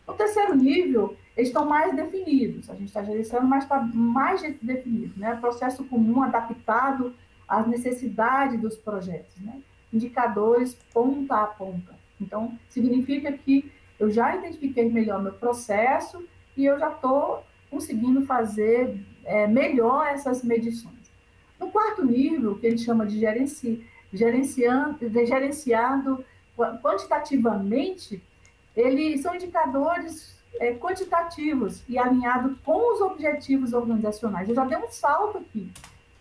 No terceiro nível, eles estão mais definidos, a gente está gerenciando, mas está mais definido, né? Processo comum adaptado às necessidades dos projetos, né? Indicadores ponta a ponta. Então, significa que eu já identifiquei melhor meu processo e eu já estou conseguindo fazer melhor essas medições. No quarto nível, que ele chama de gerenciado quantitativamente, eles são indicadores quantitativos e alinhados com os objetivos organizacionais. Eu já dei um salto aqui.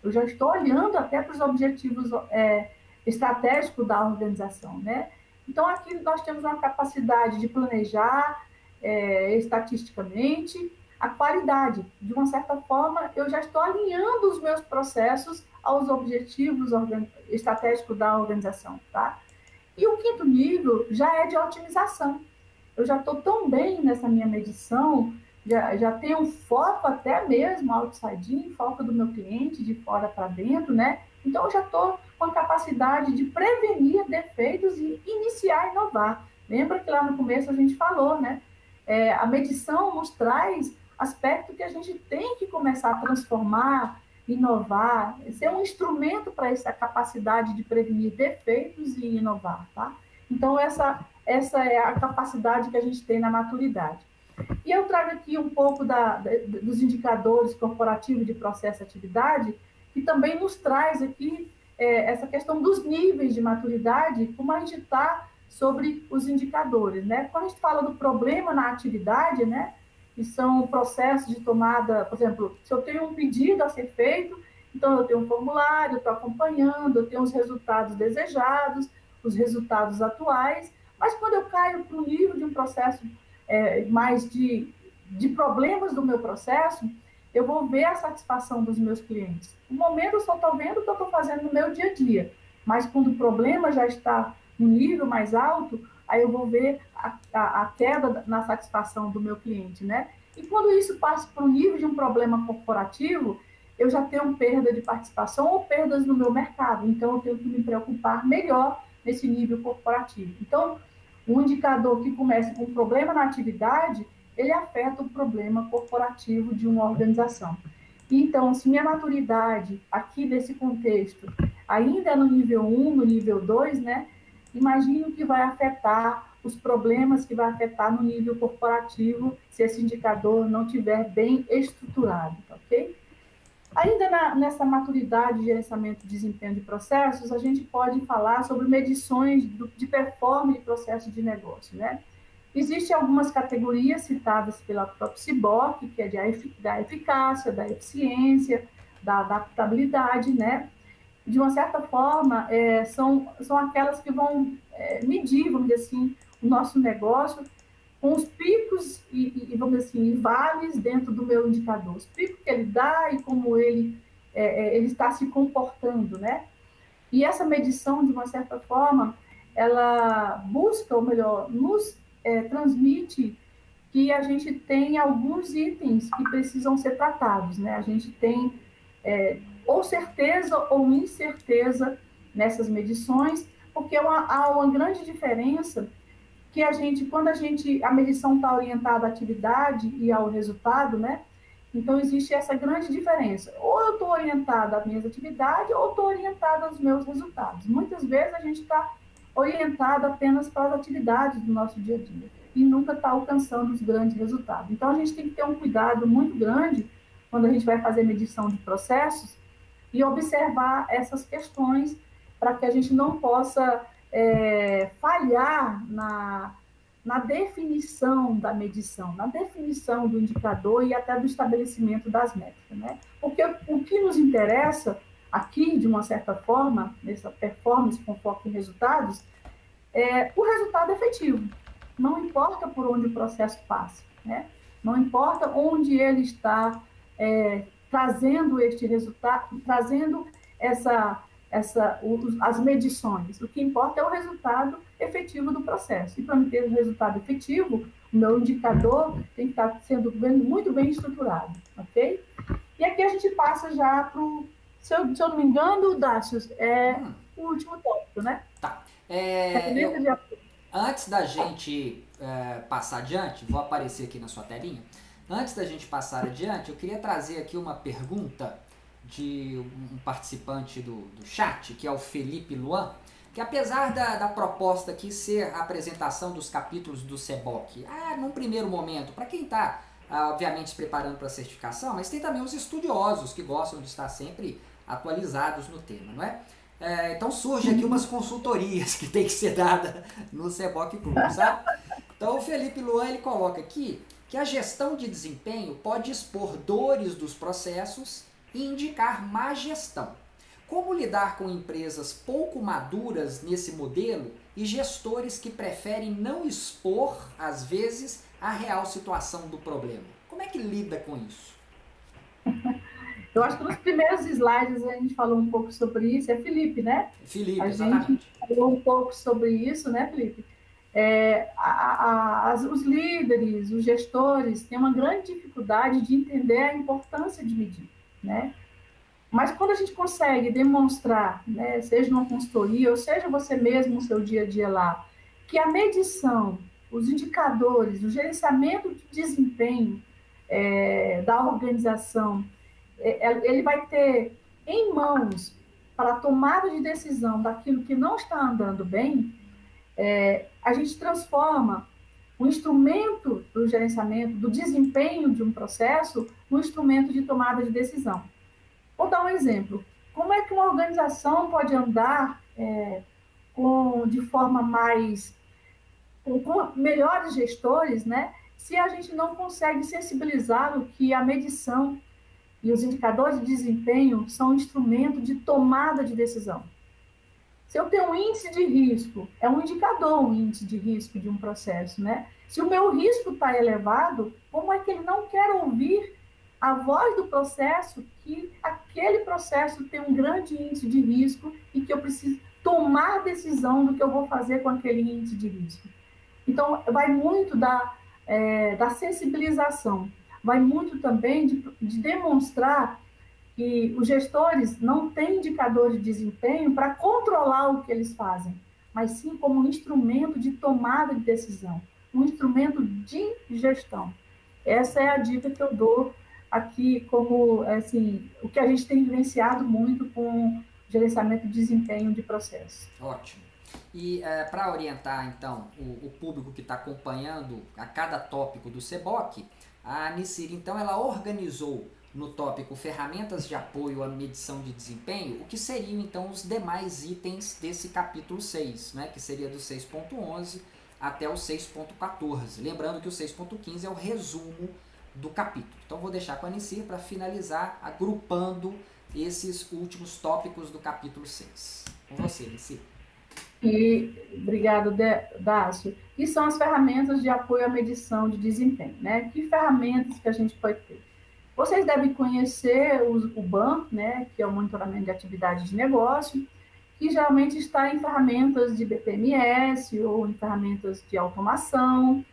Eu já estou olhando até para os objetivos estratégicos da organização, né? Então, aqui nós temos uma capacidade de planejar estatisticamente, a qualidade. De uma certa forma, eu já estou alinhando os meus processos aos objetivos estratégicos da organização, tá? E o quinto nível já é de otimização. Eu já estou tão bem nessa minha medição, já tenho um foco até mesmo outside in, foco do meu cliente, de fora para dentro, né? Então, eu já estou com a capacidade de prevenir defeitos e iniciar a inovar. Lembra que lá no começo a gente falou, né? A medição nos traz aspecto que a gente tem que começar a transformar, inovar, ser um instrumento para essa capacidade de prevenir defeitos e inovar, tá? Então, essa é a capacidade que a gente tem na maturidade. E eu trago aqui um pouco dos indicadores corporativos de processo e atividade, que também nos traz aqui essa questão dos níveis de maturidade, como a gente está sobre os indicadores, né? Quando a gente fala do problema na atividade, né? Que são processos de tomada, por exemplo, se eu tenho um pedido a ser feito, então eu tenho um formulário, eu estou acompanhando, eu tenho os resultados desejados, os resultados atuais, mas quando eu caio para o nível de um processo mais de problemas do meu processo, eu vou ver a satisfação dos meus clientes. No momento, eu só estou vendo o que eu estou fazendo no meu dia a dia, mas quando o problema já está no nível mais alto, aí eu vou ver a queda na satisfação do meu cliente, né? E quando isso passa para o nível de um problema corporativo, eu já tenho perda de participação ou perdas no meu mercado, então eu tenho que me preocupar melhor nesse nível corporativo. Então, um indicador que começa com um problema na atividade, ele afeta o problema corporativo de uma organização. Então, se minha maturidade aqui nesse contexto ainda é no nível 1, no nível 2, né? Imagino que vai afetar os problemas que vai afetar no nível corporativo se esse indicador não estiver bem estruturado, ok? Ainda nessa maturidade de gerenciamento de desempenho de processos, a gente pode falar sobre medições de performance de processo de negócio, né? Existem algumas categorias citadas pela própria CIBOC, que é da eficácia, da eficiência, da adaptabilidade, né? De uma certa forma, são aquelas que vão medir, vamos dizer assim, o nosso negócio com os picos vamos dizer assim, vales dentro do meu indicador. Os picos que ele dá e como ele está se comportando, né? E essa medição, de uma certa forma, ela busca, ou melhor, nos transmite que a gente tem alguns itens que precisam ser tratados, né? A gente tem ou certeza ou incerteza nessas medições, porque há uma grande diferença que quando a medição está orientada à atividade e ao resultado, né? Então, existe essa grande diferença. Ou eu estou orientada às minhas atividades, ou estou orientada aos meus resultados. Muitas vezes a gente está orientado apenas para as atividades do nosso dia a dia e nunca está alcançando os grandes resultados. Então, a gente tem que ter um cuidado muito grande quando a gente vai fazer medição de processos e observar essas questões para que a gente não possa falhar na definição da medição, na definição do indicador e até do estabelecimento das métricas, né? Porque o que nos interessa aqui, de uma certa forma, nessa performance com foco em resultados, é o resultado efetivo. Não importa por onde o processo passa, né? Não importa onde ele está trazendo este resultado, trazendo as medições. O que importa é o resultado efetivo do processo. E para ter o resultado efetivo, o meu indicador tem que estar sendo muito bem estruturado, ok? E aqui a gente passa já para o... Se eu não me engano, Dácio, o último tópico, né? Tá. Antes da gente passar adiante, vou aparecer aqui na sua telinha. Antes da gente passar adiante, eu queria trazer aqui uma pergunta de um participante do chat, que é o Felipe Luan, que apesar da proposta aqui ser a apresentação dos capítulos do SEBOC, num primeiro momento, para quem está, obviamente, se preparando para a certificação, mas tem também os estudiosos que gostam de estar sempre atualizados no tema, não é? Então surge aqui umas consultorias que tem que ser dada no SEBOC Club, sabe? Então o Felipe Luan, ele coloca aqui que a gestão de desempenho pode expor dores dos processos e indicar má gestão. Como lidar com empresas pouco maduras nesse modelo e gestores que preferem não expor, às vezes, a real situação do problema? Como é que lida com isso? Eu acho que nos primeiros slides a gente falou um pouco sobre isso, é Felipe, né? Felipe, A gente exatamente. falou um pouco sobre isso, né, Felipe? Os líderes, os gestores têm uma grande dificuldade de entender a importância de medir, né? Mas quando a gente consegue demonstrar, né, seja numa consultoria, ou seja você mesmo no seu dia a dia lá, que a medição, os indicadores, o gerenciamento de desempenho da organização, ele vai ter em mãos para a tomada de decisão daquilo que não está andando bem, a gente transforma o instrumento do gerenciamento, do desempenho de um processo, no instrumento de tomada de decisão. Vou dar um exemplo. Como é que uma organização pode andar de forma mais com melhores gestores, né? Se a gente não consegue sensibilizar o que a medição e os indicadores de desempenho são um instrumento de tomada de decisão. Se eu tenho um índice de risco, é um indicador o índice de risco de um processo, né? Se o meu risco está elevado, como é que ele não quer ouvir a voz do processo, que aquele processo tem um grande índice de risco e que eu preciso tomar decisão do que eu vou fazer com aquele índice de risco? Então, vai muito da sensibilização, vai muito também de demonstrar que os gestores não têm indicadores de desempenho para controlar o que eles fazem, mas sim como um instrumento de tomada de decisão, um instrumento de gestão. Essa é a dica que eu dou aqui como, assim, o que a gente tem vivenciado muito com gerenciamento de desempenho de processo. Ótimo. E para orientar, então, o público que está acompanhando a cada tópico do SEBOC, a Anicir, então, ela organizou no tópico ferramentas de apoio à medição de desempenho, o que seriam, então, os demais itens desse capítulo 6, né, que seria do 6.11 até o 6.14. Lembrando que o 6.15 é o resumo do capítulo. Então, vou deixar com a Anicir para finalizar agrupando esses últimos tópicos do capítulo 6. Com você, Anicir. Obrigado, Dácio. E são as ferramentas de apoio à medição de desempenho, né? Que ferramentas que a gente pode ter? Vocês devem conhecer o BAM, né? Que é o monitoramento de atividade de negócio, que geralmente está em ferramentas de BPMS ou em ferramentas de automação,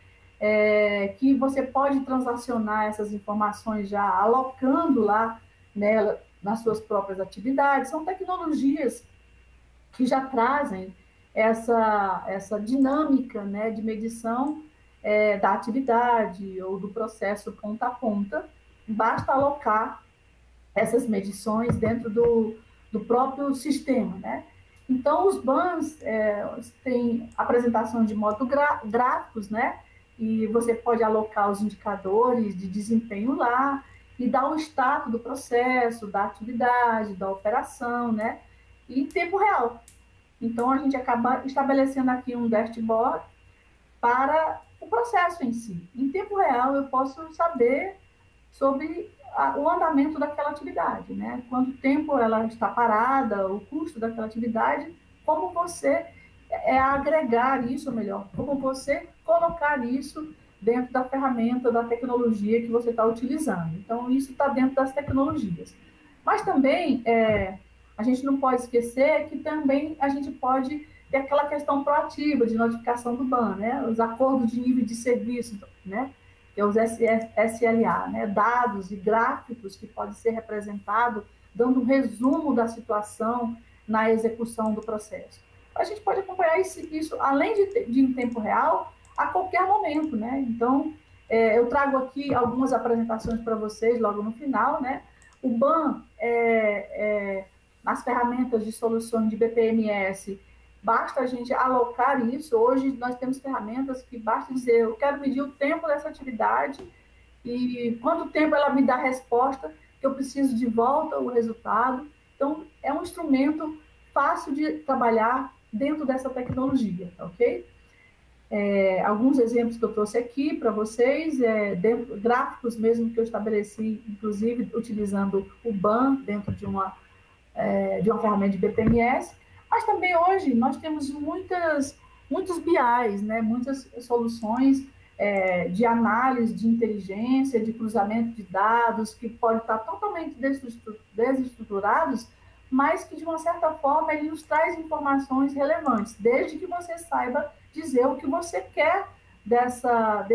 que você pode transacionar essas informações já alocando lá nela, nas suas próprias atividades. São tecnologias que já trazem essa dinâmica, né, de medição da atividade ou do processo ponta a ponta. Basta alocar essas medições dentro do próprio sistema, né? Então, os BANs têm apresentação de modo gráficos, né? E você pode alocar os indicadores de desempenho lá e dar o status do processo, da atividade, da operação, né? E em tempo real. Então, a gente acaba estabelecendo aqui um dashboard para o processo em si. Em tempo real, eu posso saber sobre o andamento daquela atividade, né? Quanto tempo ela está parada, o custo daquela atividade, como você agregar isso, ou melhor, como você colocar isso dentro da ferramenta, da tecnologia que você está utilizando. Então, isso está dentro das tecnologias. Mas também, a gente não pode esquecer que também a gente pode ter aquela questão proativa de notificação do BAN, né? Os acordos de nível de serviço, né? Que é os SLA, né? Dados e gráficos que podem ser representados, dando um resumo da situação na execução do processo. A gente pode acompanhar isso além de em tempo real, a qualquer momento, né? Então, eu trago aqui algumas apresentações para vocês logo no final, né? O BAN, nas ferramentas de soluções de BPMS, basta a gente alocar isso. Hoje nós temos ferramentas que basta dizer, eu quero medir o tempo dessa atividade e quanto tempo ela me dá a resposta, que eu preciso de volta o resultado. Então, é um instrumento fácil de trabalhar dentro dessa tecnologia, ok? Alguns exemplos que eu trouxe aqui para vocês, gráficos mesmo que eu estabeleci, inclusive utilizando o BAN dentro de uma ferramenta de BPMS, mas também hoje nós temos muitos BIs, né, muitas soluções de análise, de inteligência, de cruzamento de dados, que pode estar totalmente desestruturados, mas que, de uma certa forma, ele nos traz informações relevantes, desde que você saiba dizer o que você quer dessa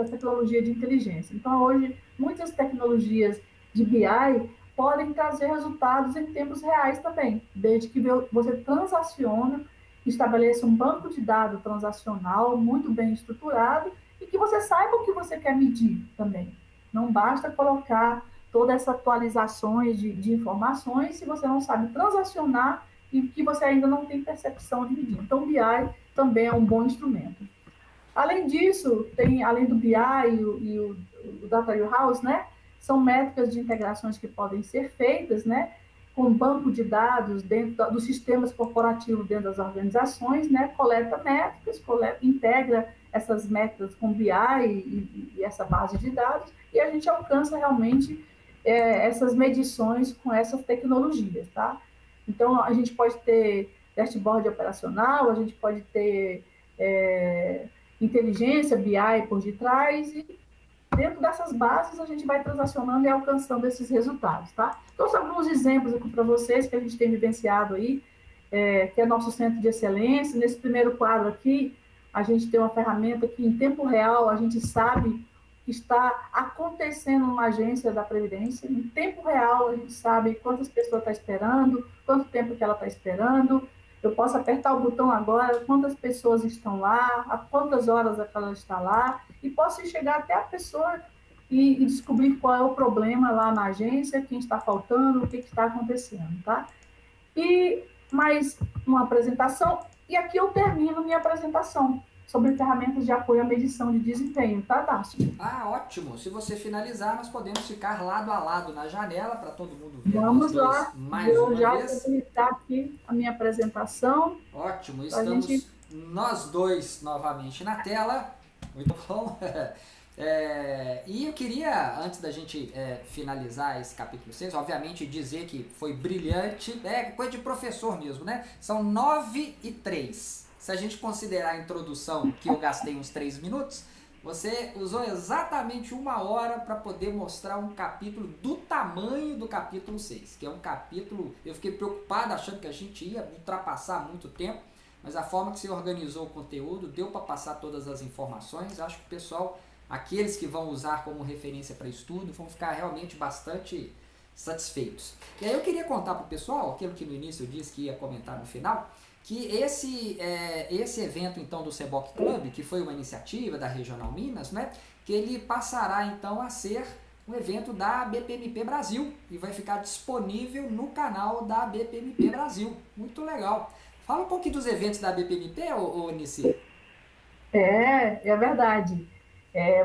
tecnologia de inteligência. Então, hoje, muitas tecnologias de BI podem trazer resultados em tempos reais também, desde que você transaciona, estabeleça um banco de dados transacional muito bem estruturado e que você saiba o que você quer medir também. Não basta colocar todas essas atualizações de informações se você não sabe transacionar e que você ainda não tem percepção de medir. Então, o BI também é um bom instrumento. Além disso, além do BI o Data Warehouse, né, são métricas de integrações que podem ser feitas, né, com banco de dados dentro dos sistemas corporativos dentro das organizações, né, coleta métricas, integra essas métricas com BI e essa base de dados, e a gente alcança realmente essas medições com essas tecnologias, tá? Então, a gente pode ter dashboard operacional, a gente pode ter inteligência, BI por detrás, e dentro dessas bases a gente vai transacionando e alcançando esses resultados, tá? Então, são alguns exemplos aqui para vocês que a gente tem vivenciado aí, que é nosso centro de excelência. Nesse primeiro quadro aqui, a gente tem uma ferramenta que, em tempo real, a gente sabe que está acontecendo numa agência da Previdência. Em tempo real, a gente sabe quantas pessoas estão esperando, quanto tempo que ela está esperando. Eu posso apertar o botão agora, quantas pessoas estão lá, há quantas horas ela está lá, e posso chegar até a pessoa e descobrir qual é o problema lá na agência, quem está faltando, o que está acontecendo, tá? E mais uma apresentação, e aqui eu termino minha apresentação sobre ferramentas de apoio à medição de desempenho, tá, Dácio? Ah, ótimo! Se você finalizar, nós podemos ficar lado a lado na janela para todo mundo ver nós Vamos dois lá, mais eu uma já vou vez. habilitar aqui a minha apresentação. Ótimo, A estamos gente... nós dois novamente na tela. Muito bom. E eu queria, antes da gente finalizar esse capítulo 6, obviamente dizer que foi brilhante, coisa de professor mesmo, né? São 9:03. Se a gente considerar a introdução, que eu gastei uns 3 minutos, você usou exatamente 1 hora para poder mostrar um capítulo do tamanho do capítulo 6, que é um capítulo, eu fiquei preocupado achando que a gente ia ultrapassar muito tempo, mas a forma que você organizou o conteúdo, deu para passar todas as informações. Acho que o pessoal, aqueles que vão usar como referência para estudo, vão ficar realmente bastante satisfeitos. E aí eu queria contar para o pessoal, aquilo que no início eu disse que ia comentar no final, que esse evento então do Seboc Club, que foi uma iniciativa da Regional Minas, né, que ele passará então a ser um evento da BPMP Brasil e vai ficar disponível no canal da BPMP Brasil. Muito legal. Fala um pouquinho dos eventos da BPMP, ô Nici. É verdade.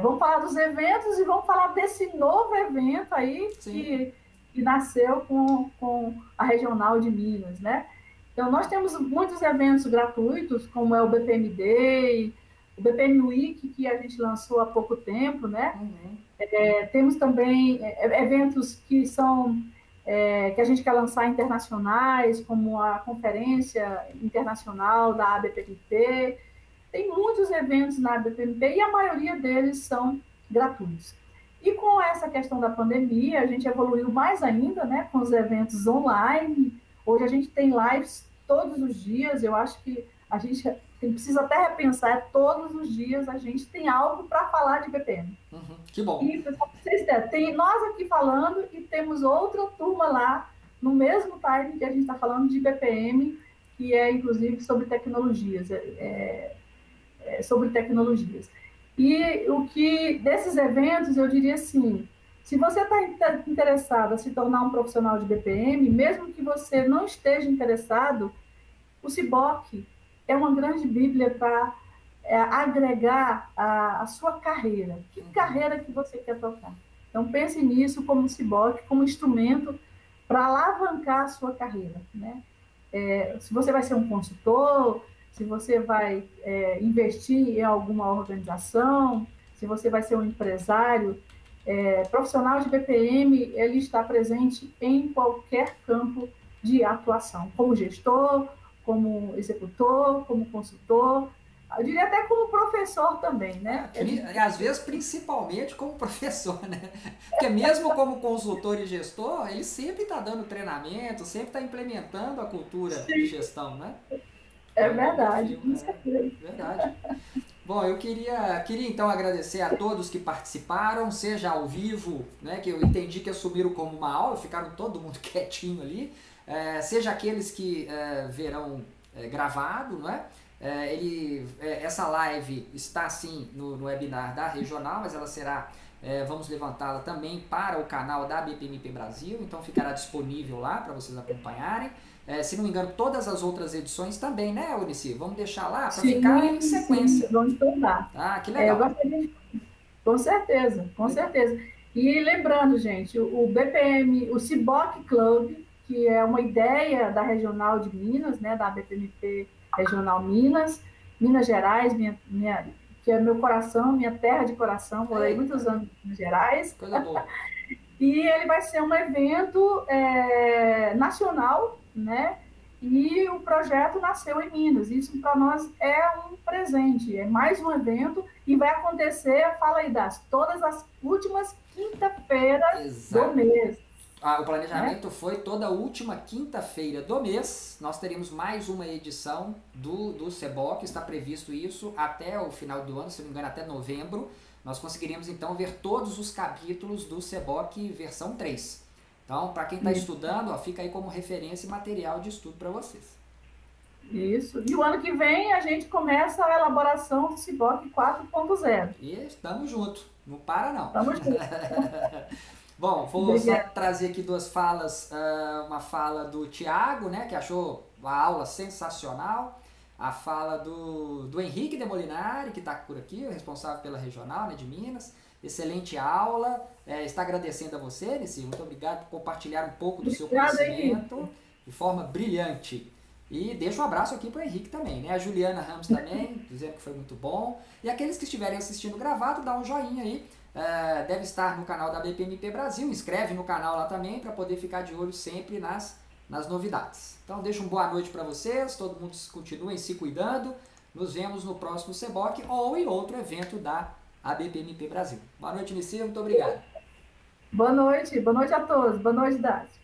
Vamos falar dos eventos e vamos falar desse novo evento aí Sim. que nasceu com a Regional de Minas, né? Então, nós temos muitos eventos gratuitos, como é o BPM Day, o BPM Week, que a gente lançou há pouco tempo, né? Uhum. Temos também eventos que a gente quer lançar internacionais, como a Conferência Internacional da ABPMP. Tem muitos eventos na ABPMP e a maioria deles são gratuitos. E com essa questão da pandemia, a gente evoluiu mais ainda, né, com os eventos online. Hoje a gente tem lives todos os dias. Eu acho que a gente precisa até repensar, todos os dias a gente tem algo para falar de BPM. Uhum. Que bom. E, pessoal, vocês tem nós aqui falando e temos outra turma lá, no mesmo time que a gente está falando de BPM, que é, inclusive, sobre tecnologias. Sobre tecnologias. E o que, desses eventos, eu diria assim, se você está interessado a se tornar um profissional de BPM, mesmo que você não esteja interessado, o CIBOC é uma grande bíblia para agregar a sua carreira. Que carreira que você quer tocar? Então, pense nisso como CIBOC, como instrumento para alavancar a sua carreira, né? Se você vai ser um consultor, se você vai investir em alguma organização, se você vai ser um empresário, profissional de BPM, ele está presente em qualquer campo de atuação, como gestor, como executor, como consultor. Eu diria até como professor também, né? E às vezes principalmente como professor, né? Porque mesmo como consultor e gestor, ele sempre está dando treinamento, sempre está implementando a cultura de Sim, gestão, né? é É um bom verdade, perfil, com certeza. verdade. Bom, eu queria então agradecer a todos que participaram, seja ao vivo, né, que eu entendi que assumiram como uma aula, ficaram todo mundo quietinho ali, seja aqueles que verão gravado, né? Essa live está sim no webinar da Regional, mas ela será, vamos levantá-la também para o canal da BPMP Brasil, então ficará disponível lá para vocês acompanharem. Se não me engano, todas as outras edições também, né, Eunice? Vamos deixar lá para ficar em Sim, sequência. vamos tornar. Ah, que Eu legal. gostaria com certeza, com Legal. certeza. E lembrando, gente, o BPM, o Ciboc Club, que é uma ideia da Regional de Minas, né, da BPMP Regional Minas, Minas Gerais, que é meu coração, minha terra de coração, morei Eita, muitos anos em Minas Gerais, coisa boa. e ele vai ser um evento nacional, né? E o projeto nasceu em Minas. Isso para nós é um presente, é mais um evento e vai acontecer, fala aí, Das, todas as últimas quinta-feiras do Exato. mês, O né? planejamento foi toda última quinta-feira do mês. Nós teremos mais uma edição do Seboc. Está previsto isso até o final do ano, se não me engano, até novembro. Nós conseguiríamos então ver todos os capítulos do Seboc versão 3. Então, para quem está estudando, ó, fica aí como referência e material de estudo para vocês. Isso. E o ano que vem a gente começa a elaboração do Ciboc 4.0. E estamos juntos, não para não. Vamos juntos. Bom, vou só Obrigada. trazer aqui duas falas, uma fala do Tiago, né, que achou a aula sensacional, a fala do Henrique de Molinari, que está por aqui, o responsável pela regional, né, de Minas. Excelente aula, está agradecendo a você, Nissi, muito obrigado por compartilhar um pouco do seu Obrigada, Henrique. conhecimento de forma brilhante. E deixo um abraço aqui para o Henrique também, né? A Juliana Ramos também, dizendo que foi muito bom. E aqueles que estiverem assistindo gravado, dá um joinha aí. Deve estar no canal da BPMP Brasil, inscreve no canal lá também para poder ficar de olho sempre nas novidades. Então deixo uma boa noite para vocês, todo mundo continuem se cuidando. Nos vemos no próximo Seboc ou em outro evento da ABPMP Brasil. Boa noite, Nissi, muito obrigado. Boa noite a todos. Boa noite, Dácio.